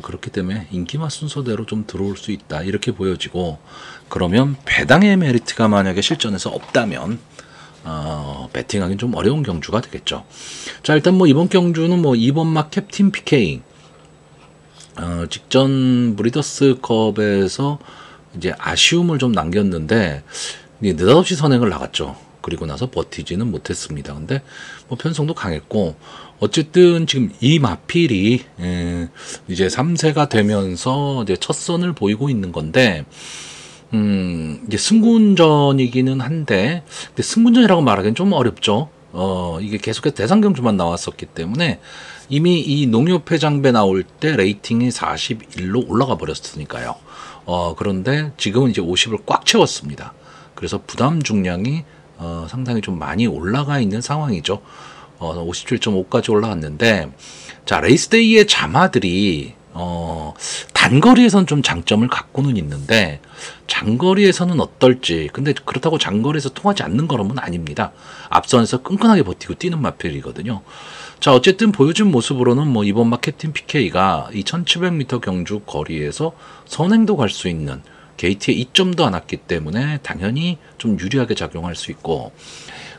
그렇기 때문에 인기마 순서대로 좀 들어올 수 있다 이렇게 보여지고, 그러면 배당의 메리트가 만약에 실전에서 없다면 배팅하기 좀 어려운 경주가 되겠죠. 자, 일단 이번 경주는 2번마 캡틴 PK 직전 브리더스컵에서 이제 아쉬움을 좀 남겼는데 느닷없이 선행을 나갔죠. 그리고 나서 버티지는 못했습니다. 근데 편성도 강했고, 어쨌든 지금 이 마필이 이제 3세가 되면서 이제 첫 선을 보이고 있는 건데, 이제 승군전이기는 한데, 근데 승군전이라고 말하기는 좀 어렵죠. 이게 계속해서 대상경주만 나왔었기 때문에 이미 이 농협회장배 나올 때 레이팅이 41로 올라가 버렸으니까요. 그런데 지금은 이제 50을 꽉 채웠습니다. 그래서 부담 중량이 상당히 좀 많이 올라가 있는 상황이죠. 57.5까지 올라갔는데, 자, 레이스데이의 자마들이 단거리에선 좀 장점을 갖고는 있는데 장거리에서는 어떨지. 근데 그렇다고 장거리에서 통하지 않는 걸음은 아닙니다. 앞선에서 끈끈하게 버티고 뛰는 마필이거든요. 자, 어쨌든 보여준 모습으로는 이번 캡틴 PK가 이 1700m 경주 거리에서 선행도 갈 수 있는 게이트에 이점도 안 왔기 때문에 당연히 좀 유리하게 작용할 수 있고,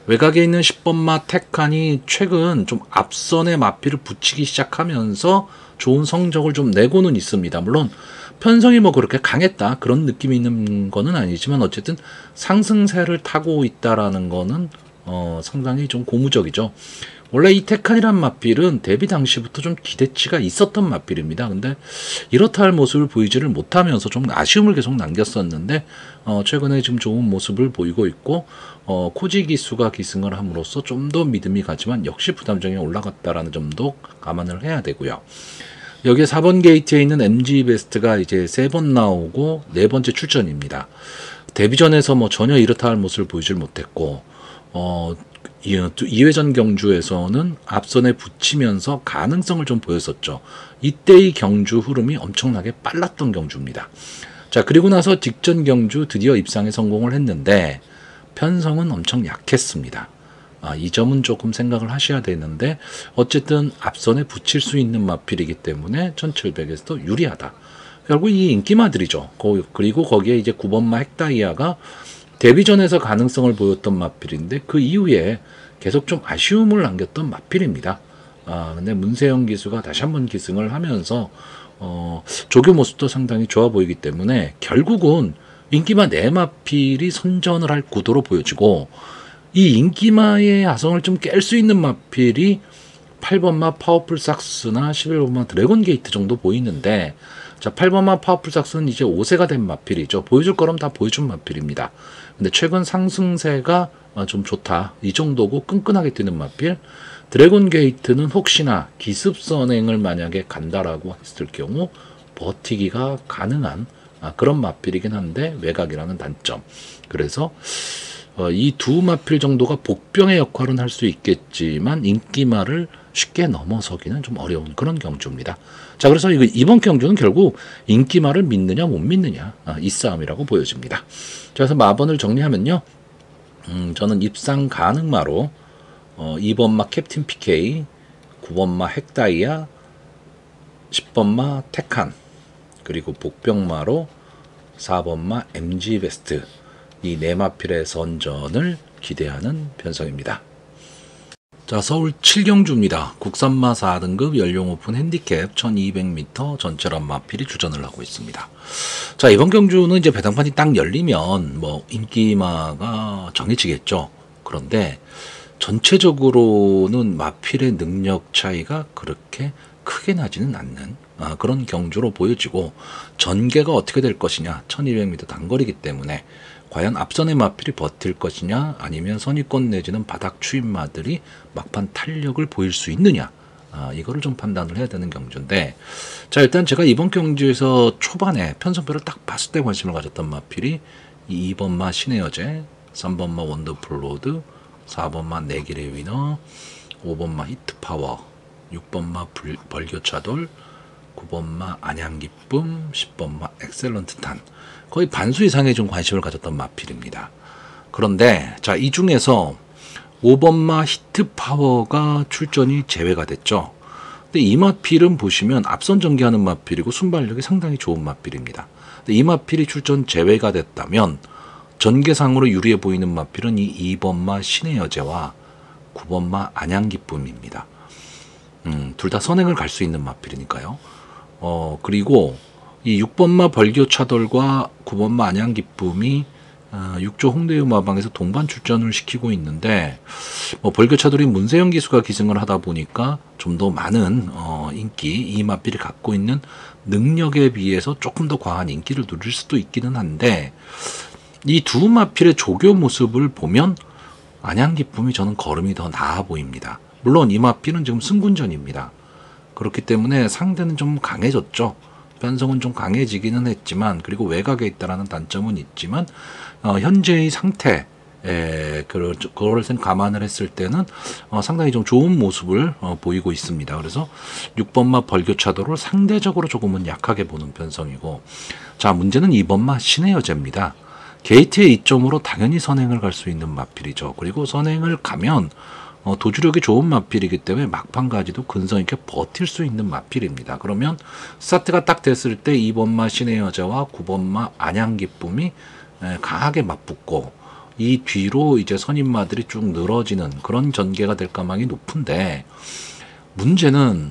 외곽에 있는 10번마 테칸이 최근 좀 앞선의 마필을 붙이기 시작하면서 좋은 성적을 좀 내고는 있습니다. 물론 편성이 그렇게 강했다 그런 느낌이 있는 거는 아니지만 어쨌든 상승세를 타고 있다라는 거는 상당히 좀 고무적이죠. 원래 이 테칸이란 마필은 데뷔 당시부터 좀 기대치가 있었던 마필입니다. 근데 이렇다 할 모습을 보이지를 못하면서 좀 아쉬움을 계속 남겼었는데 최근에 지금 좋은 모습을 보이고 있고, 코지 기수가 기승을 함으로써 좀 더 믿음이 가지만 역시 부담점이 올라갔다라는 점도 감안을 해야 되고요. 여기에 4번 게이트에 있는 MG 베스트가 이제 3번 나오고 4번째 출전입니다. 데뷔전에서 전혀 이렇다 할 모습을 보이질 못했고, 2회전 경주에서는 앞선에 붙이면서 가능성을 좀 보였었죠. 이때의 경주 흐름이 엄청나게 빨랐던 경주입니다. 자, 그리고 나서 직전 경주 드디어 입상에 성공을 했는데 편성은 엄청 약했습니다. 이 점은 조금 생각을 하셔야 되는데, 어쨌든 앞선에 붙일 수 있는 마필이기 때문에 1700에서도 유리하다. 결국 이 인기마들이죠. 그리고 거기에 이제 9번마 헥다이아가 데뷔전에서 가능성을 보였던 마필인데 그 이후에 계속 좀 아쉬움을 남겼던 마필입니다. 근데 문세영 기수가 다시 한번 기승을 하면서 조교 모습도 상당히 좋아 보이기 때문에 결국은 인기마 4마필이 선전을 할 구도로 보여지고, 이 인기마의 야성을 좀 깰 수 있는 마필이 8번마 파워풀 삭스나 11번마 드래곤 게이트 정도 보이는데, 자, 8번마 파워풀 삭스는 이제 5세가 된 마필이죠. 보여줄 거럼 다 보여준 마필입니다. 근데 최근 상승세가 좀 좋다 이 정도고 끈끈하게 뛰는 마필. 드래곤 게이트는 혹시나 기습 선행을 만약에 간다라고 했을 경우 버티기가 가능한 그런 마필이긴 한데 외곽이라는 단점. 그래서 이 두 마필 정도가 복병의 역할은 할 수 있겠지만 인기마를 쉽게 넘어서기는 좀 어려운 그런 경주입니다. 자, 그래서 이번 경주는 결국 인기마를 믿느냐 못 믿느냐 이 싸움이라고 보여집니다. 자, 그래서 마번을 정리하면요. 저는 입상 가능마로 2번마 캡틴 PK, 9번마 핵다이아, 10번마 테칸, 그리고 복병마로 4번마 MG 베스트, 이 네 마필의 선전을 기대하는 편성입니다. 자, 서울 7경주입니다. 국산마 4등급 연령 오픈 핸디캡 1200m 전체란 마필이 주전을 하고 있습니다. 자, 이번 경주는 이제 배당판이 딱 열리면 뭐 인기마가 정해지겠죠. 그런데 전체적으로는 마필의 능력 차이가 그렇게 크게 나지는 않는 그런 경주로 보여지고, 전개가 어떻게 될 것이냐, 1200m 단거리이기 때문에 과연 앞선의 마필이 버틸 것이냐, 아니면 선입권 내지는 바닥 추임마들이 막판 탄력을 보일 수 있느냐, 이거를 좀 판단을 해야 되는 경주인데, 자, 일단 제가 이번 경주에서 초반에 편성표를 딱 봤을 때 관심을 가졌던 마필이 2번마 신의 여제, 3번마 원더풀 로드, 4번마 내길의 위너, 5번마 히트파워, 6번마 벌교차돌, 9번마 안양기쁨, 10번마 엑셀런트 탄, 거의 반수 이상의 좀 관심을 가졌던 마필입니다. 그런데 자, 이 중에서 5번마 히트파워가 출전이 제외가 됐죠. 근데 이 마필은 보시면 앞선 전개하는 마필이고 순발력이 상당히 좋은 마필입니다. 근데 이 마필이 출전 제외가 됐다면 전개상으로 유리해 보이는 마필은 이 2번마 신의 여제와 9번마 안양기쁨입니다. 둘 다 선행을 갈 수 있는 마필이니까요. 그리고 이 6번마 벌교차돌과 9번마 안양기쁨이 6조 홍대유 마방에서 동반 출전을 시키고 있는데, 벌교차돌이 문세영 기수가 기승을 하다 보니까 좀 더 많은 인기, 이 마필이 갖고 있는 능력에 비해서 조금 더 과한 인기를 누릴 수도 있기는 한데, 이 두 마필의 조교 모습을 보면 안양기쁨이 저는 걸음이 더 나아 보입니다. 물론 이 마필은 지금 승군전입니다. 그렇기 때문에 상대는 좀 강해졌죠. 편성은 좀 강해지기는 했지만, 그리고 외곽에 있다라는 단점은 있지만, 현재의 상태, 그걸 감안을 했을 때는 상당히 좀 좋은 모습을 보이고 있습니다. 그래서 6번마 벌교차도를 상대적으로 조금은 약하게 보는 편성이고, 자, 문제는 2번마 신의 여제입니다. 게이트의 이점으로 당연히 선행을 갈 수 있는 마필이죠. 그리고 선행을 가면 도주력이 좋은 마필이기 때문에 막판까지도 근성 있게 버틸 수 있는 마필입니다. 그러면 스타트가 딱 됐을 때 2번마 신의 여자와 9번마 안양기쁨이 강하게 맞붙고, 이 뒤로 이제 선임마들이 쭉 늘어지는 그런 전개가 될 가망이 높은데, 문제는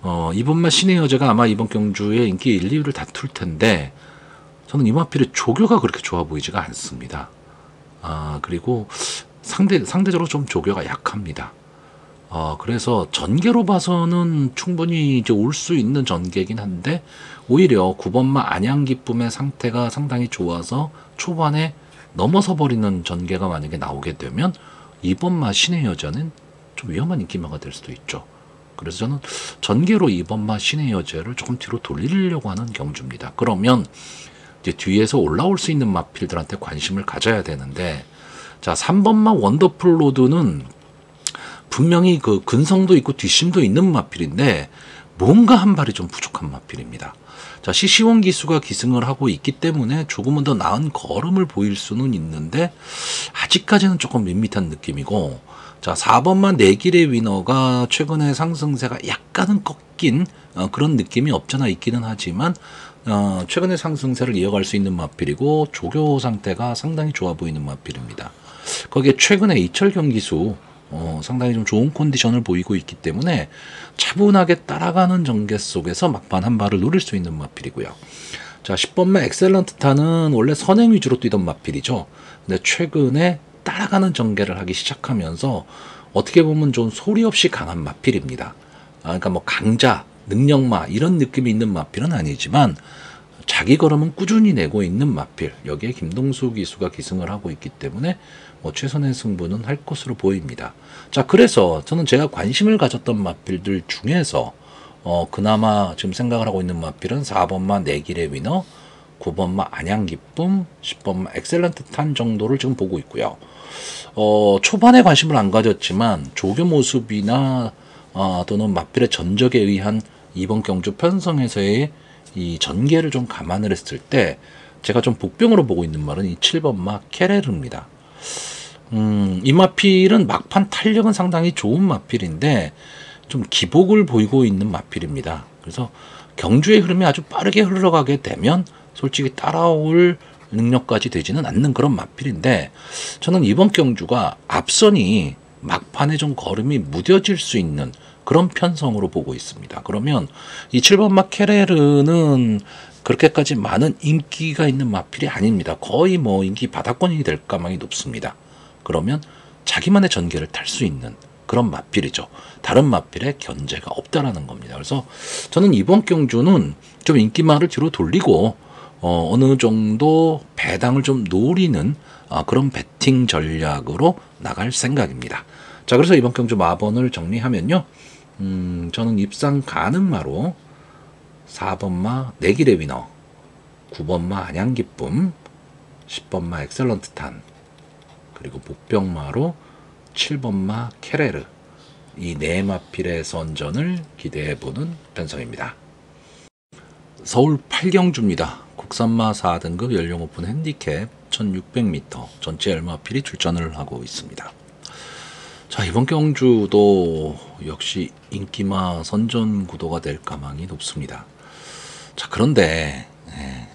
2번마 신의 여자가 아마 이번 경주에 인기 1, 2위를 다툴 텐데, 저는 이 마필의 조교가 그렇게 좋아 보이지가 않습니다. 그리고 상대적으로 좀 조교가 약합니다. 그래서 전개로 봐서는 충분히 이제 올 수 있는 전개이긴 한데, 오히려 9번마 안양기쁨의 상태가 상당히 좋아서 초반에 넘어서 버리는 전개가 만약에 나오게 되면 2번마 신의 여자는 좀 위험한 인기마가 될 수도 있죠. 그래서 저는 전개로 2번마 신의 여자를 조금 뒤로 돌리려고 하는 경주입니다. 그러면 이제 뒤에서 올라올 수 있는 마필들한테 관심을 가져야 되는데, 자, 3번마 원더풀 로드는 분명히 그 근성도 있고 뒷심도 있는 마필인데 뭔가 한 발이 좀 부족한 마필입니다. 자, 시시원 기수가 기승을 하고 있기 때문에 조금은 더 나은 걸음을 보일 수는 있는데 아직까지는 조금 밋밋한 느낌이고, 자, 4번마 내길의 위너가 최근에 상승세가 약간은 꺾인 그런 느낌이 없잖아 있기는 하지만 최근의 상승세를 이어갈 수 있는 마필이고, 조교 상태가 상당히 좋아 보이는 마필입니다. 거기에 최근에 이철경 기수 상당히 좀 좋은 컨디션을 보이고 있기 때문에 차분하게 따라가는 전개 속에서 막판 한 발을 노릴 수 있는 마필이고요. 자, 10번마 엑셀런트 탄은 원래 선행 위주로 뛰던 마필이죠. 근데 최근에 따라가는 전개를 하기 시작하면서 어떻게 보면 좀 소리 없이 강한 마필입니다. 그러니까 뭐 강자, 능력마 이런 느낌이 있는 마필은 아니지만 자기 걸음은 꾸준히 내고 있는 마필, 여기에 김동수 기수가 기승을 하고 있기 때문에 최선의 승부는 할 것으로 보입니다. 자, 그래서 저는 제가 관심을 가졌던 마필들 중에서 그나마 지금 생각을 하고 있는 마필은 4번마 내길의 위너, 9번마 안양기쁨, 10번마 엑셀런트 탄 정도를 지금 보고 있고요. 초반에 관심을 안 가졌지만 조교 모습이나 또는 마필의 전적에 의한 이번 경주 편성에서의 이 전개를 좀 감안을 했을 때 제가 좀 복병으로 보고 있는 말은 이 7번마 케레르입니다. 이 마필은 막판 탄력은 상당히 좋은 마필인데 좀 기복을 보이고 있는 마필입니다. 그래서 경주의 흐름이 아주 빠르게 흘러가게 되면 솔직히 따라올 능력까지 되지는 않는 그런 마필인데 저는 이번 경주가 앞선이 막판에 좀 걸음이 무뎌질 수 있는 그런 편성으로 보고 있습니다. 그러면 이 7번마 케레르는 그렇게까지 많은 인기가 있는 마필이 아닙니다. 거의 뭐 인기 바닥권이 될 가망이 높습니다. 그러면 자기만의 전개를 탈 수 있는 그런 마필이죠. 다른 마필에 견제가 없다라는 겁니다. 그래서 저는 이번 경주는 좀 인기말을 뒤로 돌리고 어느 정도 배당을 좀 노리는 그런 배팅 전략으로 나갈 생각입니다. 자, 그래서 이번 경주 마번을 정리하면요. 저는 입상 가능마로 4번마 내길의 위너, 9번마 안양기쁨, 10번마 엑셀런트 탄, 그리고 복병마로 7번마 케레르, 이 네 마필의 선전을 기대해보는 편성입니다. 서울 8경주입니다. 국산마 4등급 연령 오픈 핸디캡 1600m 전체 10마필이 출전을 하고 있습니다. 자, 이번 경주도 역시 인기마 선전 구도가 될 가망이 높습니다. 자, 그런데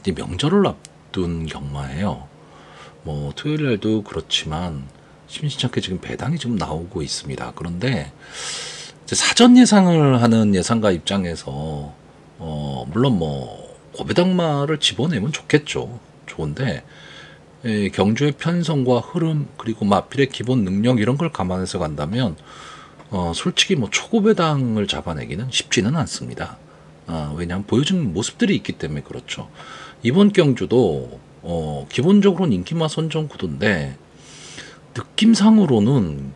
이제 명절을 앞둔 경마예요. 뭐 토요일날도 그렇지만 심심찮게 지금 배당이 지금 나오고 있습니다. 그런데 이제 사전 예상을 하는 예상가 입장에서 물론 뭐 고배당마를 집어내면 좋겠죠. 좋은데 경주의 편성과 흐름 그리고 마필의 기본 능력 이런 걸 감안해서 간다면 솔직히 뭐 초고배당을 잡아내기는 쉽지는 않습니다. 왜냐하면 보여준 모습들이 있기 때문에 그렇죠. 이번 경주도 기본적으로는 인기마 선정 구도인데 느낌상으로는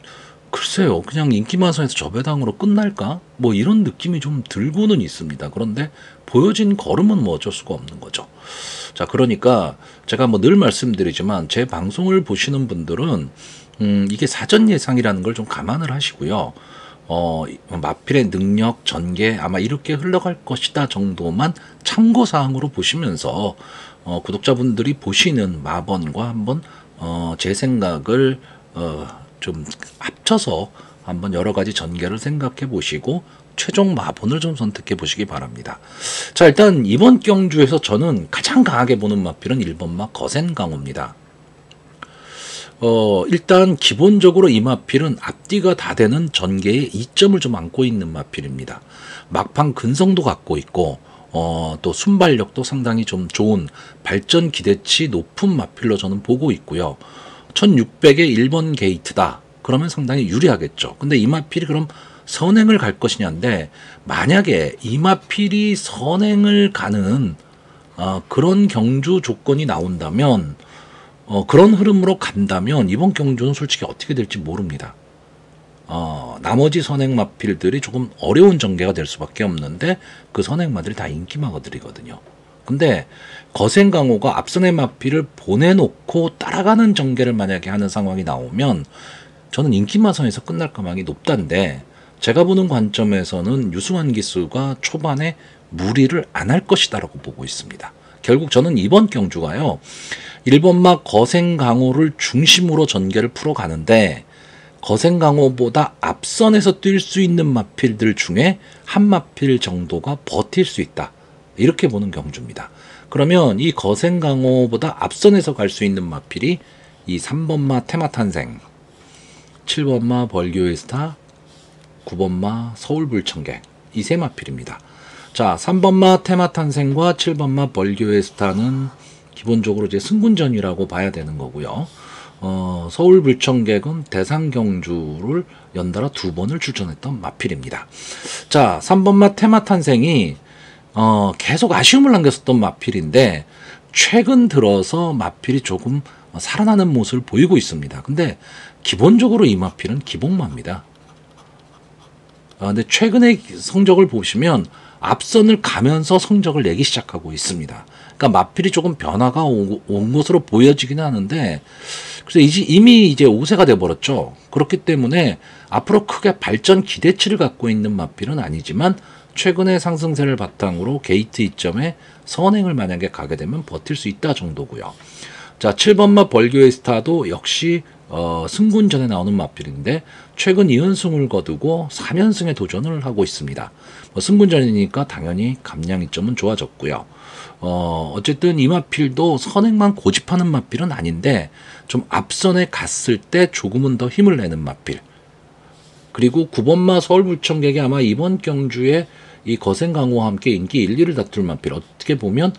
글쎄요, 그냥 인기마선에서 저배당으로 끝날까? 뭐 이런 느낌이 좀 들고는 있습니다. 그런데 보여진 걸음은 뭐 어쩔 수가 없는 거죠. 자, 그러니까 제가 뭐 늘 말씀드리지만 제 방송을 보시는 분들은 이게 사전 예상이라는 걸 좀 감안을 하시고요. 마필의 능력, 전개 아마 이렇게 흘러갈 것이다 정도만 참고사항으로 보시면서 구독자분들이 보시는 마번과 한번 제 생각을 좀 합쳐서 한번 여러 가지 전개를 생각해 보시고 최종 마번을 좀 선택해 보시기 바랍니다. 자, 일단 이번 경주에서 저는 가장 강하게 보는 마필은 1번마 거센강호입니다. 일단 기본적으로 이 마필은 앞뒤가 다 되는 전개의 이점을 좀 안고 있는 마필입니다. 막판 근성도 갖고 있고 또 순발력도 상당히 좀 좋은 발전 기대치 높은 마필로 저는 보고 있고요. 1600의 1번 게이트다. 그러면 상당히 유리하겠죠. 근데 이 마필이 그럼 선행을 갈 것이냐인데 만약에 이 마필이 선행을 가는 그런 경주 조건이 나온다면 그런 흐름으로 간다면 이번 경주는 솔직히 어떻게 될지 모릅니다. 나머지 선행 마필들이 조금 어려운 전개가 될 수밖에 없는데 그 선행마들이 다 인기마거들이거든요. 근데 거센강호가 앞선의 마필을 보내놓고 따라가는 전개를 만약에 하는 상황이 나오면 저는 인기마선에서 끝날 가망이 높단데 제가 보는 관점에서는 유승환 기수가 초반에 무리를 안 할 것이다 라고 보고 있습니다. 결국 저는 이번 경주가요 1번마 거센강호를 중심으로 전개를 풀어가는데 거센강호보다 앞선에서 뛸 수 있는 마필들 중에 한 마필 정도가 버틸 수 있다. 이렇게 보는 경주입니다. 그러면 이 거센강호보다 앞선에서 갈 수 있는 마필이 이 3번마 테마탄생, 7번마 벌교의 스타, 9번마 서울불청객 이 세 마필입니다. 자, 3번마 테마탄생과 7번마 벌교의 스타는 기본적으로 이제 승군전이라고 봐야 되는 거고요. 서울불청객은 대상경주를 연달아 2번을 출전했던 마필입니다. 자, 3번마 테마탄생이 계속 아쉬움을 남겼었던 마필인데 최근 들어서 마필이 조금 살아나는 모습을 보이고 있습니다. 근데 기본적으로 이 마필은 기복마입니다. 근데 최근의 성적을 보시면 앞선을 가면서 성적을 내기 시작하고 있습니다. 그러니까 마필이 조금 변화가 온 것으로 보여지긴 하는데, 그래서 이미 이제 5세가 돼버렸죠. 그렇기 때문에 앞으로 크게 발전 기대치를 갖고 있는 마필은 아니지만, 최근의 상승세를 바탕으로 게이트 이점에 선행을 만약에 가게 되면 버틸 수 있다 정도고요. 자, 7번마 벌교의 스타도 역시 승군전에 나오는 마필인데 최근 2연승을 거두고 3연승에 도전을 하고 있습니다. 승군전이니까 당연히 감량 이점은 좋아졌고요. 어쨌든 이 마필도 선행만 고집하는 마필은 아닌데 좀 앞선에 갔을 때 조금은 더 힘을 내는 마필. 그리고 9번마 서울불청객이 아마 이번 경주에 이 거센강호와 함께 인기 1, 2를 다툴 마필. 어떻게 보면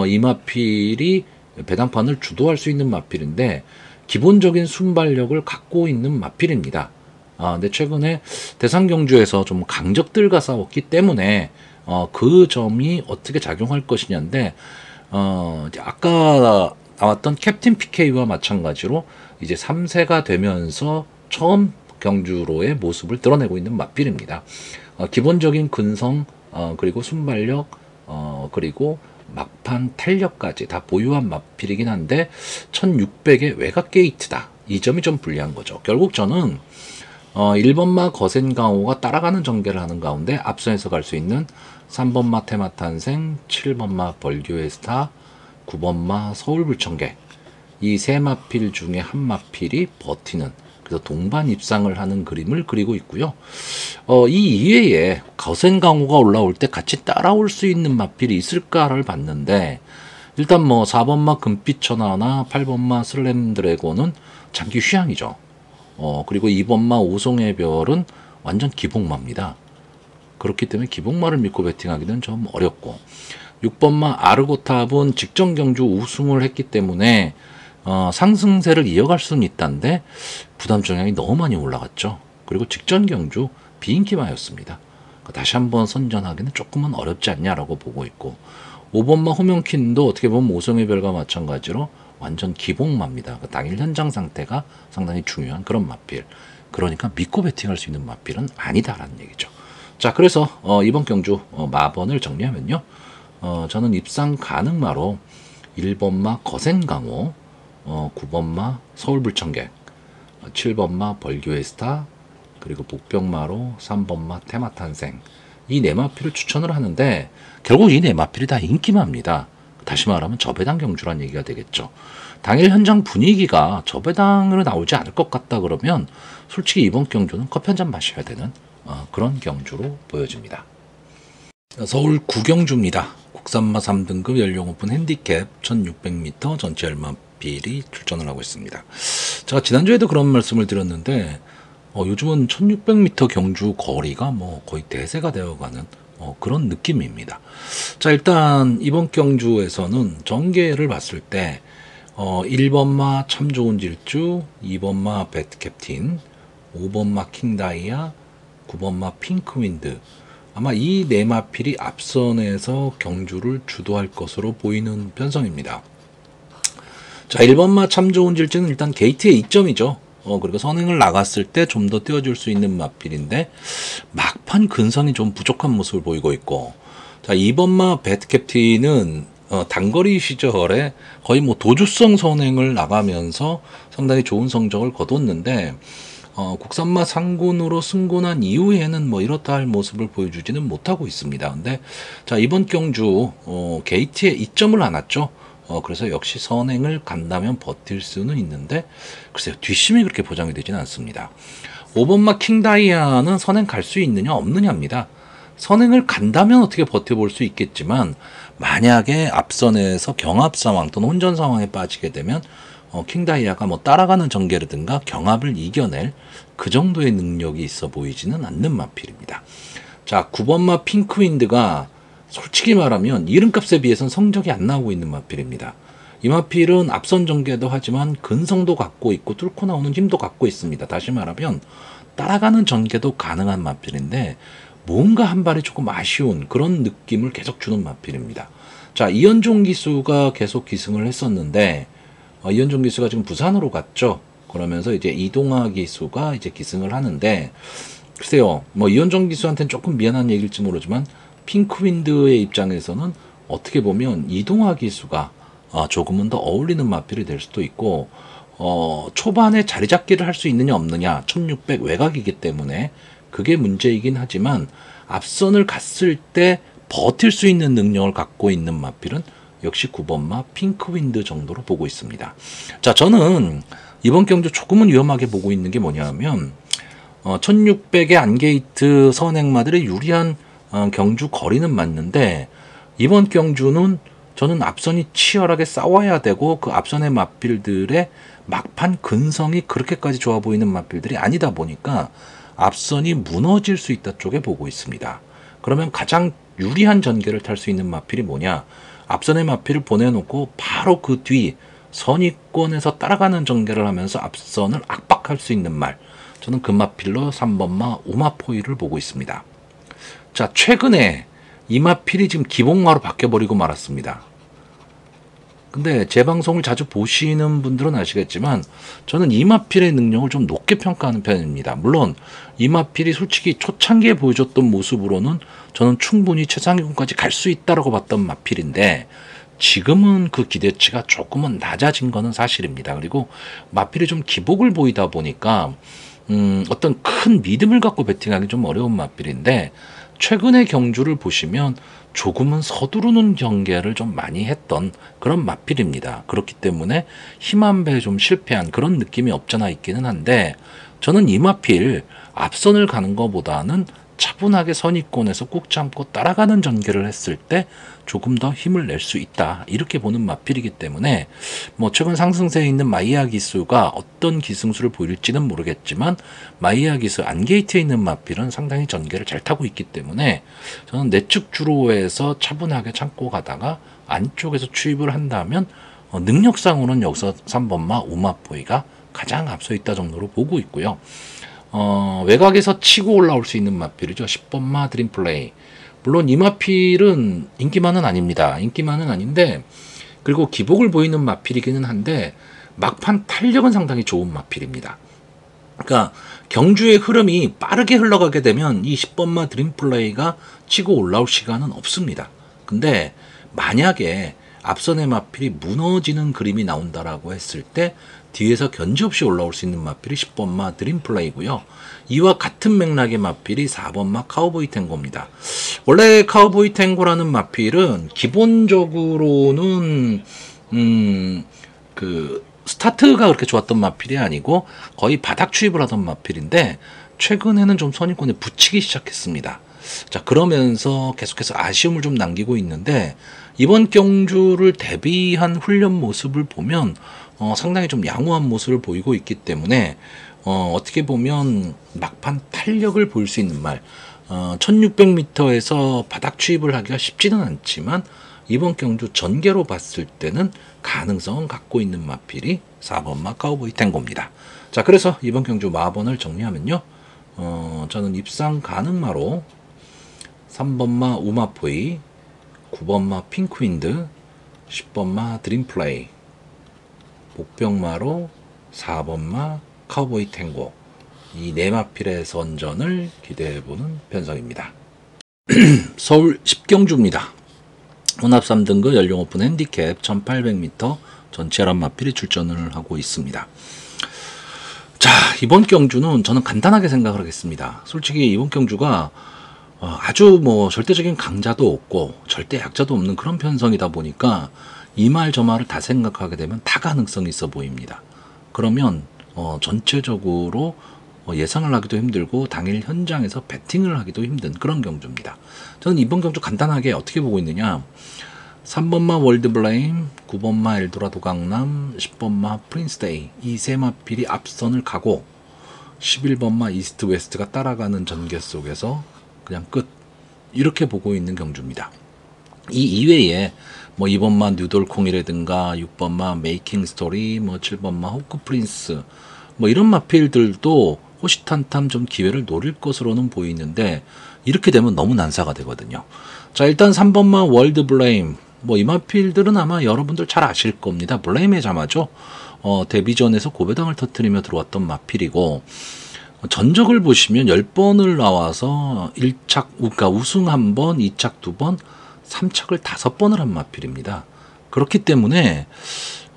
이 마필이 배당판을 주도할 수 있는 마필인데 기본적인 순발력을 갖고 있는 마필입니다. 근데 최근에 대상경주에서 좀 강적들과 싸웠기 때문에 그 점이 어떻게 작용할 것이냐인데 아까 나왔던 캡틴 PK와 마찬가지로 이제 3세가 되면서 처음 경주로의 모습을 드러내고 있는 마필입니다. 기본적인 근성, 그리고 순발력, 그리고 막판 탄력까지 다 보유한 마필이긴 한데 1600의 외곽 게이트다. 이 점이 좀 불리한 거죠. 결국 저는 1번마 거센강호가 따라가는 전개를 하는 가운데 앞선에서 갈 수 있는 3번마 테마탄생, 7번마 벌교의 스타, 9번마 서울불청객, 이 세 마필 중에 한 마필이 버티는, 그래서 동반 입상을 하는 그림을 그리고 있고요. 이 이외에 거센강호가 올라올 때 같이 따라올 수 있는 마필이 있을까를 봤는데 일단 뭐 4번마 금빛천하나 8번마 슬램드래곤은 장기 휴양이죠. 그리고 2번마 오송의 별은 완전 기복마입니다. 그렇기 때문에 기복마를 믿고 베팅하기는 좀 어렵고, 6번마 아르고탑은 직전 경주 우승을 했기 때문에 상승세를 이어갈 수는 있다는데 부담 정량이 너무 많이 올라갔죠. 그리고 직전 경주 비인기마였습니다. 다시 한번 선전하기는 조금은 어렵지 않냐라고 보고 있고, 5번마 호명킨도 어떻게 보면 오송의 별과 마찬가지로 완전 기복마입니다. 당일 현장 상태가 상당히 중요한 그런 마필. 그러니까 믿고 베팅할 수 있는 마필은 아니다라는 얘기죠. 자, 그래서 이번 경주 마번을 정리하면요. 저는 입상 가능마로 1번마 거센강호, 9번마 서울불청객, 7번마 벌교의 스타, 그리고 복병마로 3번마 테마탄생, 이 네 마필을 추천을 하는데 결국 이 네 마필이 다 인기마입니다. 다시 말하면 저배당 경주란 얘기가 되겠죠. 당일 현장 분위기가 저배당으로 나오지 않을 것 같다 그러면 솔직히 이번 경주는 커피 한 잔 마셔야 되는 그런 경주로 보여집니다. 서울 구경주입니다. 국산마 3등급 연령 오픈 핸디캡 1600m 전체 열마필이 출전을 하고 있습니다. 제가 지난주에도 그런 말씀을 드렸는데 요즘은 1600m 경주 거리가 뭐 거의 대세가 되어가는 그런 느낌입니다. 자, 일단 이번 경주에서는 전개를 봤을 때 1번마 참 좋은 질주, 2번마 배트캡틴, 5번마 킹다이아, 9번마 핑크윈드, 아마 이 네 마필이 앞선에서 경주를 주도할 것으로 보이는 편성입니다. 자, 1번마 참 좋은 질주는 일단 게이트의 이점이죠. 그리고 선행을 나갔을 때 좀 더 띄워줄 수 있는 마필인데 막판 근성이 좀 부족한 모습을 보이고 있고, 자, 2번마 배트캡틴은 단거리 시절에 거의 뭐 도주성 선행을 나가면서 상당히 좋은 성적을 거뒀는데 국산마 상군으로 승군한 이후에는 뭐 이렇다 할 모습을 보여주지는 못하고 있습니다. 근데 자, 이번 경주 게이트에 이점을 안 왔죠. 그래서 역시 선행을 간다면 버틸 수는 있는데 글쎄요, 뒷심이 그렇게 보장이 되지는 않습니다. 5번마 킹다이아는 선행 갈 수 있느냐 없느냐입니다. 선행을 간다면 어떻게 버텨볼 수 있겠지만 만약에 앞선에서 경합 상황 또는 혼전 상황에 빠지게 되면 킹다이아가 뭐 따라가는 전개라든가 경합을 이겨낼 그 정도의 능력이 있어 보이지는 않는 마필입니다. 자, 9번마 핑크윈드가 솔직히 말하면 이름값에 비해서는 성적이 안 나오고 있는 마필입니다. 이 마필은 앞선 전개도 하지만 근성도 갖고 있고 뚫고 나오는 힘도 갖고 있습니다. 다시 말하면 따라가는 전개도 가능한 마필인데 뭔가 한 발이 조금 아쉬운 그런 느낌을 계속 주는 마필입니다. 자, 이현종 기수가 계속 기승을 했었는데 이현종 기수가 지금 부산으로 갔죠. 그러면서 이제 이동하 기수가 이제 기승을 하는데 글쎄요, 뭐 이현정 기수한테는 조금 미안한 얘기일지 모르지만 핑크윈드의 입장에서는 어떻게 보면 이동화 기수가 조금은 더 어울리는 마필이 될 수도 있고, 초반에 자리 잡기를 할 수 있느냐 없느냐, 1600 외곽이기 때문에 그게 문제이긴 하지만 앞선을 갔을 때 버틸 수 있는 능력을 갖고 있는 마필은 역시 9번마 핑크윈드 정도로 보고 있습니다. 자, 저는 이번 경주 조금은 위험하게 보고 있는 게 뭐냐면 1600의 안게이트 선행마들의 유리한 경주 거리는 맞는데, 이번 경주는 저는 앞선이 치열하게 싸워야 되고 그 앞선의 마필들의 막판 근성이 그렇게까지 좋아 보이는 마필들이 아니다 보니까 앞선이 무너질 수 있다 쪽에 보고 있습니다. 그러면 가장 유리한 전개를 탈 수 있는 마필이 뭐냐? 앞선의 마필을 보내놓고 바로 그 뒤 선위권에서 따라가는 전개를 하면서 앞선을 압박할 수 있는 말, 저는 그 마필로 3번마 우마포이를 보고 있습니다. 자, 최근에 이 마필이 지금 기복마로 바뀌어버리고 말았습니다. 근데 제 방송을 자주 보시는 분들은 아시겠지만 저는 이 마필의 능력을 좀 높게 평가하는 편입니다. 물론 이 마필이 솔직히 초창기에 보여줬던 모습으로는 저는 충분히 최상위권까지 갈 수 있다라고 봤던 마필인데, 지금은 그 기대치가 조금은 낮아진 거는 사실입니다. 그리고 마필이 좀 기복을 보이다 보니까 어떤 큰 믿음을 갖고 배팅하기 좀 어려운 마필인데, 최근의 경주를 보시면 조금은 서두르는 경계를 좀 많이 했던 그런 마필입니다. 그렇기 때문에 힘 한 배 좀 실패한 그런 느낌이 없잖아 있기는 한데, 저는 이 마필 앞선을 가는 것보다는 차분하게 선입권에서 꾹 참고 따라가는 전개를 했을 때 조금 더 힘을 낼 수 있다, 이렇게 보는 마필이기 때문에 뭐 최근 상승세에 있는 마이야 기수가 어떤 기승수를 보일지는 모르겠지만 마이야 기수 안게이트에 있는 마필은 상당히 전개를 잘 타고 있기 때문에 저는 내측 주로에서 차분하게 참고 가다가 안쪽에서 추입을 한다면 능력상으로는 여기서 3번마 우마포이가 가장 앞서 있다 정도로 보고 있고요. 외곽에서 치고 올라올 수 있는 마필이죠. 10번마 드림플레이. 물론 이 마필은 인기만은 아닙니다. 인기만은 아닌데, 그리고 기복을 보이는 마필이기는 한데 막판 탄력은 상당히 좋은 마필입니다. 그러니까 경주의 흐름이 빠르게 흘러가게 되면 이 10번마 드림플레이가 치고 올라올 시간은 없습니다. 근데 만약에 앞선의 마필이 무너지는 그림이 나온다라고 했을 때 뒤에서 견제 없이 올라올 수 있는 마필이 10번마 드림플레이고요. 이와 같은 맥락의 마필이 4번마 카우보이 탱고입니다. 원래 카우보이 탱고라는 마필은 기본적으로는 그 스타트가 그렇게 좋았던 마필이 아니고 거의 바닥 추입을 하던 마필인데, 최근에는 좀 선입권에 붙이기 시작했습니다. 자, 그러면서 계속해서 아쉬움을 좀 남기고 있는데, 이번 경주를 대비한 훈련 모습을 보면 상당히 좀 양호한 모습을 보이고 있기 때문에 어떻게 보면 막판 탄력을 볼 수 있는 말, 1600m에서 바닥 추입을 하기가 쉽지는 않지만 이번 경주 전개로 봤을 때는 가능성은 갖고 있는 마필이 4번마 카우보이 탱고입니다. 자, 그래서 이번 경주 마번을 정리하면요, 저는 입상 가능마로 3번마 우마포이, 9번마 핑크윈드, 10번마 드림플레이, 복병마로 4번마 카우보이 탱고, 이 네 마필의 선전을 기대해보는 편성입니다. 서울 10경주입니다. 혼합 3등급 연령 오픈 핸디캡 1800m 전체란 마필이 출전을 하고 있습니다. 자, 이번 경주는 저는 간단하게 생각을 하겠습니다. 솔직히 이번 경주가 아주 뭐 절대적인 강자도 없고 절대 약자도 없는 그런 편성이다 보니까 이 말 저 말을 다 생각하게 되면 다 가능성이 있어 보입니다. 그러면 전체적으로 예상을 하기도 힘들고 당일 현장에서 배팅을 하기도 힘든 그런 경주입니다. 저는 이번 경주 간단하게 어떻게 보고 있느냐, 3번마 월드블레임, 9번마 엘도라도 강남, 10번마 프린스데이, 이 세 마필이 앞선을 가고 11번마 이스트 웨스트가 따라가는 전개 속에서 그냥 끝, 이렇게 보고 있는 경주입니다. 이 이외에 뭐 2번마 뉴돌콩이라든가 6번마 메이킹 스토리, 뭐 7번마 호크 프린스, 뭐 이런 마필들도 호시탄탐 좀 기회를 노릴 것으로는 보이는데, 이렇게 되면 너무 난사가 되거든요. 자, 일단 3번마 월드 블레임, 뭐 이 마필들은 아마 여러분들 잘 아실 겁니다. 블레임의 자마죠. 데뷔전에서 고배당을 터뜨리며 들어왔던 마필이고, 전적을 보시면 10번을 나와서 1착, 그러니까 우승 1번, 2착 2번, 3착을 5번을 한 마필입니다. 그렇기 때문에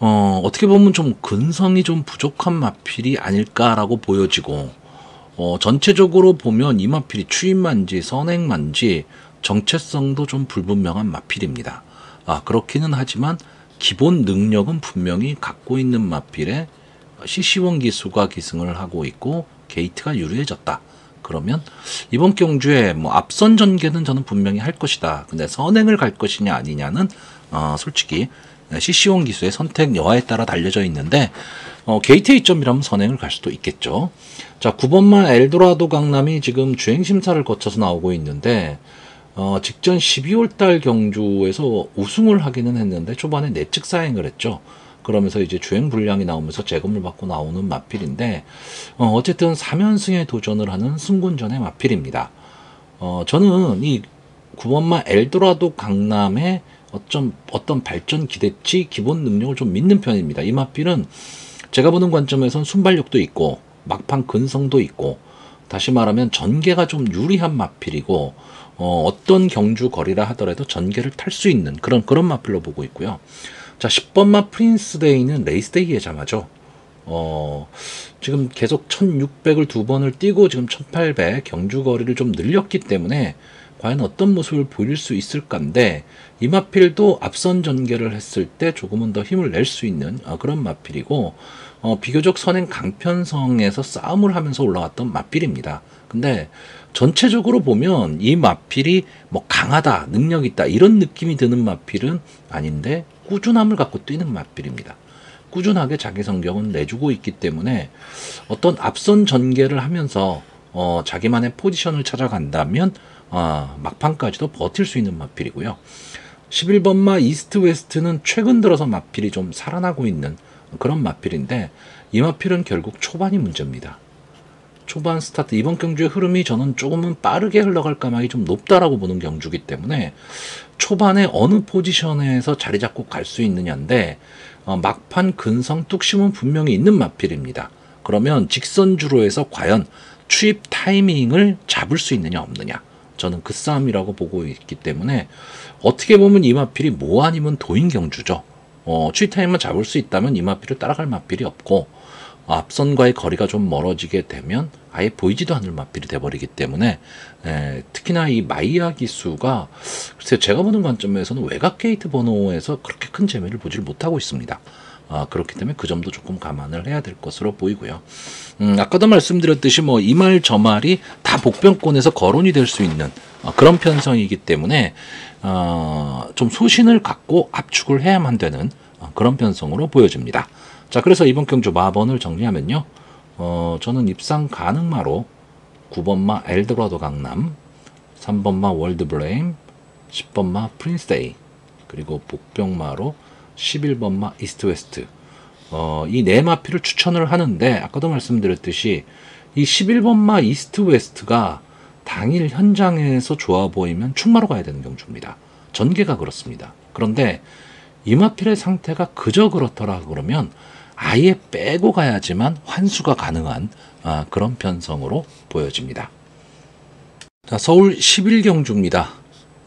어떻게 보면 좀 근성이 좀 부족한 마필이 아닐까라고 보여지고, 전체적으로 보면 이 마필이 추임만지 선행만지 정체성도 좀 불분명한 마필입니다. 그렇기는 하지만 기본 능력은 분명히 갖고 있는 마필에 CC1 기수가 기승을 하고 있고 게이트가 유리해졌다. 그러면 이번 경주에 뭐 앞선 전개는 저는 분명히 할 것이다. 근데 선행을 갈 것이냐 아니냐는 솔직히 CC1 기수의 선택 여하에 따라 달려져 있는데 게이트 A점이라면 선행을 갈 수도 있겠죠. 자, 9번만 엘도라도 강남이 지금 주행심사를 거쳐서 나오고 있는데 직전 12월달 경주에서 우승을 하기는 했는데 초반에 내측 사행을 했죠. 그러면서 이제 주행 불량이 나오면서 재검을 받고 나오는 마필인데 어쨌든 3연승에 도전을 하는 승군전의 마필입니다. 저는 이 9번마 엘도라도 강남의 어떤 발전 기대치, 기본 능력을 좀 믿는 편입니다. 이 마필은 제가 보는 관점에선 순발력도 있고 막판 근성도 있고, 다시 말하면 전개가 좀 유리한 마필이고 어떤 경주 거리라 하더라도 전개를 탈 수 있는 그런 마필로 보고 있고요. 자, 10번마 프린스데이는 레이스데이의 자마죠. 지금 계속 1600을 2번을 뛰고 지금 1800 경주 거리를 좀 늘렸기 때문에 과연 어떤 모습을 보일 수 있을까인데, 이 마필도 앞선 전개를 했을 때 조금은 더 힘을 낼 수 있는 그런 마필이고, 비교적 선행 강편성에서 싸움을 하면서 올라왔던 마필입니다. 근데 전체적으로 보면 이 마필이 뭐 강하다, 능력 있다 이런 느낌이 드는 마필은 아닌데 꾸준함을 갖고 뛰는 마필입니다. 꾸준하게 자기 성격은 내주고 있기 때문에 어떤 앞선 전개를 하면서 자기만의 포지션을 찾아간다면 막판까지도 버틸 수 있는 마필이고요. 11번마 이스트 웨스트는 최근 들어서 마필이 좀 살아나고 있는 그런 마필인데, 이 마필은 결국 초반이 문제입니다. 초반 스타트, 이번 경주의 흐름이 저는 조금은 빠르게 흘러갈 가망이 좀 높다라고 보는 경주기 때문에 초반에 어느 포지션에서 자리 잡고 갈 수 있느냐인데, 막판 근성 뚝심은 분명히 있는 마필입니다. 그러면 직선주로에서 과연 추입 타이밍을 잡을 수 있느냐 없느냐, 저는 그 싸움이라고 보고 있기 때문에 어떻게 보면 이 마필이 뭐 아니면 도인 경주죠. 추입 타이밍만 잡을 수 있다면 이 마필을 따라갈 마필이 없고, 앞선과의 거리가 좀 멀어지게 되면 아예 보이지도 않을 마필이 돼버리기 때문에 특히나 이 마이야 기수가 글쎄 제가 보는 관점에서는 외곽 게이트 번호에서 그렇게 큰 재미를 보질 못하고 있습니다. 그렇기 때문에 그 점도 조금 감안을 해야 될 것으로 보이고요. 아까도 말씀드렸듯이 뭐 이 말 저 말이 다 복병권에서 거론이 될 수 있는 그런 편성이기 때문에 좀 소신을 갖고 압축을 해야만 되는 그런 편성으로 보여집니다. 자, 그래서 이번 경주 마번을 정리하면요, 저는 입상 가능마로 9번마 엘도라도 강남, 3번마 월드블레임, 10번마 프린스데이, 그리고 복병마로 11번마 이스트웨스트, 이 네 마필을 추천을 하는데, 아까도 말씀드렸듯이 이 11번마 이스트웨스트가 당일 현장에서 좋아 보이면 충마로 가야 되는 경주입니다. 전개가 그렇습니다. 그런데 이 마필의 상태가 그저 그렇더라 그러면 아예 빼고 가야지만 환수가 가능한 그런 편성으로 보여집니다. 자, 서울 11경주입니다.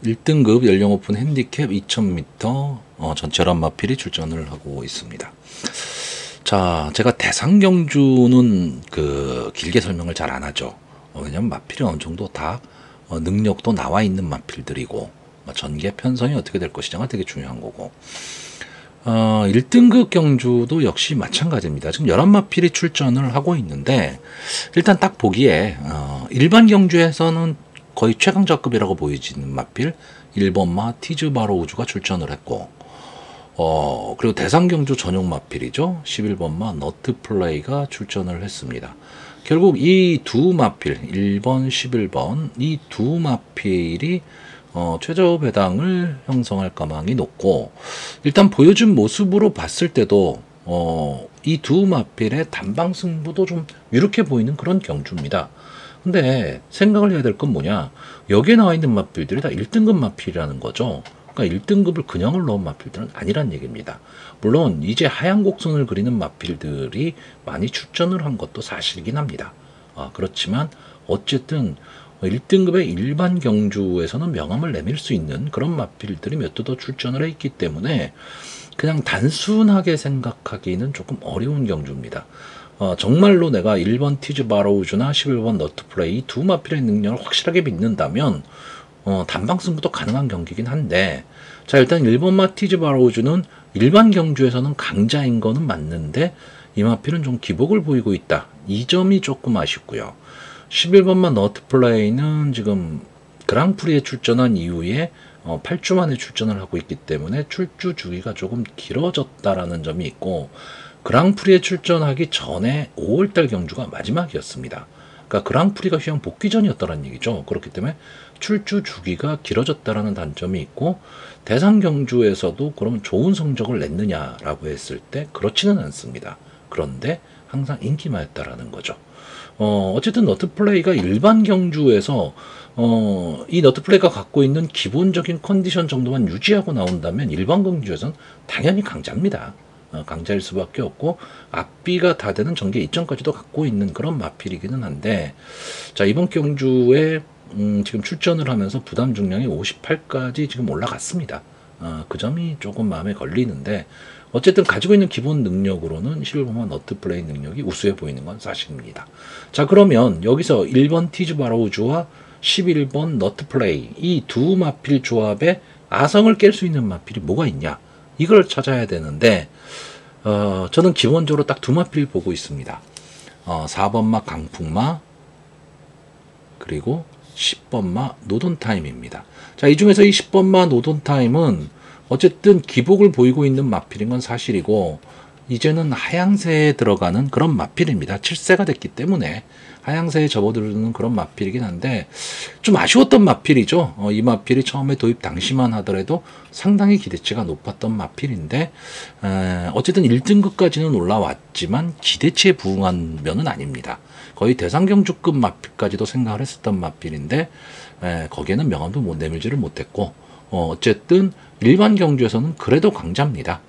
1등급 연령 오픈 핸디캡 2000m 전체란 마필이 출전을 하고 있습니다. 자, 제가 대상 경주는 길게 설명을 잘 안 하죠. 왜냐면 마필이 어느 정도 다 능력도 나와 있는 마필들이고 전개 편성이 어떻게 될 것이냐가 되게 중요한 거고, 1등급 경주도 역시 마찬가지입니다. 지금 11마필이 출전을 하고 있는데, 일단 딱 보기에 일반 경주에서는 거의 최강자급이라고 보이지는 마필 1번마 티즈바로 우주가 출전을 했고, 그리고 대상 경주 전용 마필이죠. 11번마 너트플레이가 출전을 했습니다. 결국 이 두 마필 1번, 11번 이 두 마필이 최저 배당을 형성할 가망이 높고, 일단 보여준 모습으로 봤을 때도 이 두 마필의 단방 승부도 좀 유력해 보이는 그런 경주입니다. 근데 생각을 해야 될 건 뭐냐, 여기에 나와 있는 마필들이 다 1등급 마필이라는 거죠. 그러니까 1등급을 그냥을 넣은 마필들은 아니란 얘기입니다. 물론 이제 하얀 곡선을 그리는 마필들이 많이 출전을 한 것도 사실이긴 합니다. 그렇지만 어쨌든 1등급의 일반 경주에서는 명함을 내밀 수 있는 그런 마필들이 몇 도 더 출전을 해 있기 때문에 그냥 단순하게 생각하기는 조금 어려운 경주입니다. 정말로 내가 1번 티즈 바로우즈나 11번 너트플레이 두 마필의 능력을 확실하게 믿는다면 단방 승부도 가능한 경기긴 한데, 자, 일단 1번 마티즈 바로우즈는 일반 경주에서는 강자인 거는 맞는데 이 마필은 좀 기복을 보이고 있다. 이 점이 조금 아쉽고요. 11번만 너트플레이는 지금 그랑프리에 출전한 이후에 8주 만에 출전을 하고 있기 때문에 출주 주기가 조금 길어졌다라는 점이 있고, 그랑프리에 출전하기 전에 5월달 경주가 마지막이었습니다. 그러니까 그랑프리가 휴양 복귀전이었다는 얘기죠. 그렇기 때문에 출주 주기가 길어졌다라는 단점이 있고, 대상 경주에서도 그러면 좋은 성적을 냈느냐라고 했을 때 그렇지는 않습니다. 그런데 항상 인기마였다라는 거죠. 어쨌든 너트플레이가 일반 경주에서 이 너트플레이가 갖고 있는 기본적인 컨디션 정도만 유지하고 나온다면 일반 경주에서는 당연히 강자입니다. 강자일 수밖에 없고 앞비가 다 되는 전개 2점까지도 갖고 있는 그런 마필이기는 한데, 자, 이번 경주에 지금 출전을 하면서 부담 중량이 58까지 지금 올라갔습니다. 그 점이 조금 마음에 걸리는데, 어쨌든 가지고 있는 기본 능력으로는 11번만 너트플레이 능력이 우수해 보이는 건 사실입니다. 자, 그러면 여기서 1번 티즈 바로우즈와 11번 너트플레이 이 두 마필 조합에 아성을 깰 수 있는 마필이 뭐가 있냐, 이걸 찾아야 되는데, 저는 기본적으로 딱 두 마필 보고 있습니다. 4번마 강풍마 그리고 10번마 노돈타임입니다. 자, 이 중에서 이 10번마 노돈타임은 어쨌든 기복을 보이고 있는 마필인 건 사실이고, 이제는 하향세에 들어가는 그런 마필입니다. 7세가 됐기 때문에 하향세에 접어드는 그런 마필이긴 한데 좀 아쉬웠던 마필이죠. 이 마필이 처음에 도입 당시만 하더라도 상당히 기대치가 높았던 마필인데, 어쨌든 1등급까지는 올라왔지만 기대치에 부응한 면은 아닙니다. 거의 대상경주급 마필까지도 생각을 했었던 마필인데, 거기에는 명함도 못 내밀지를 못했고, 어쨌든 일반 경주에서는 그래도 강자입니다.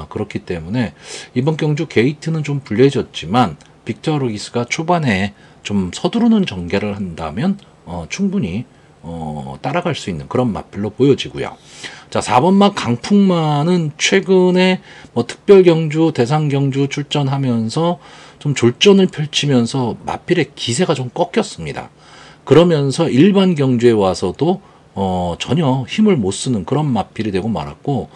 그렇기 때문에 이번 경주 게이트는 좀 불리해졌지만 빅터 루이스가 초반에 좀 서두르는 전개를 한다면 충분히 따라갈 수 있는 그런 마필로 보여지고요. 자, 4번마 강풍마는 최근에 뭐 특별 경주, 대상 경주 출전하면서 좀 졸전을 펼치면서 마필의 기세가 좀 꺾였습니다. 그러면서 일반 경주에 와서도 전혀 힘을 못 쓰는 그런 마필이 되고 말았고,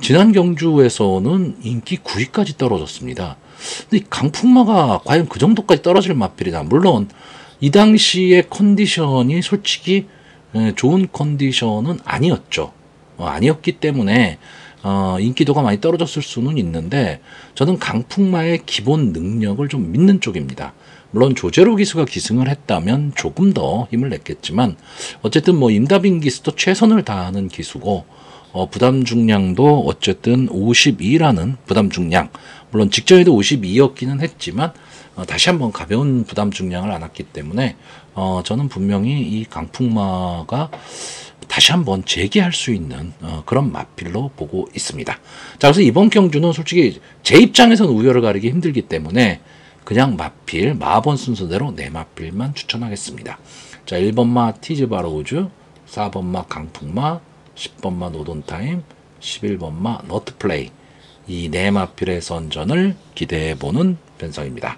지난 경주에서는 인기 9위까지 떨어졌습니다. 근데 이 강풍마가 과연 그 정도까지 떨어질 마필이다. 물론 이 당시의 컨디션이 솔직히 좋은 컨디션은 아니었죠. 아니었기 때문에 인기도가 많이 떨어졌을 수는 있는데, 저는 강풍마의 기본 능력을 좀 믿는 쪽입니다. 물론 조제로 기수가 기승을 했다면 조금 더 힘을 냈겠지만, 어쨌든 뭐 임다빈 기수도 최선을 다하는 기수고, 부담 중량도 어쨌든 52라는 부담 중량, 물론 직전에도 52였기는 했지만 다시 한번 가벼운 부담 중량을 안았기 때문에 저는 분명히 이 강풍마가 다시 한번 재기할 수 있는 그런 마필로 보고 있습니다. 자, 그래서 이번 경주는 솔직히 제 입장에서는 우열을 가리기 힘들기 때문에 그냥 마필, 마번 순서대로 네 마필만 추천하겠습니다. 자, 1번마 티즈 바로우즈, 4번마 강풍마, 10번마 노돈타임, 11번마 너트플레이, 이 네 마필의 선전을 기대해보는 변성입니다.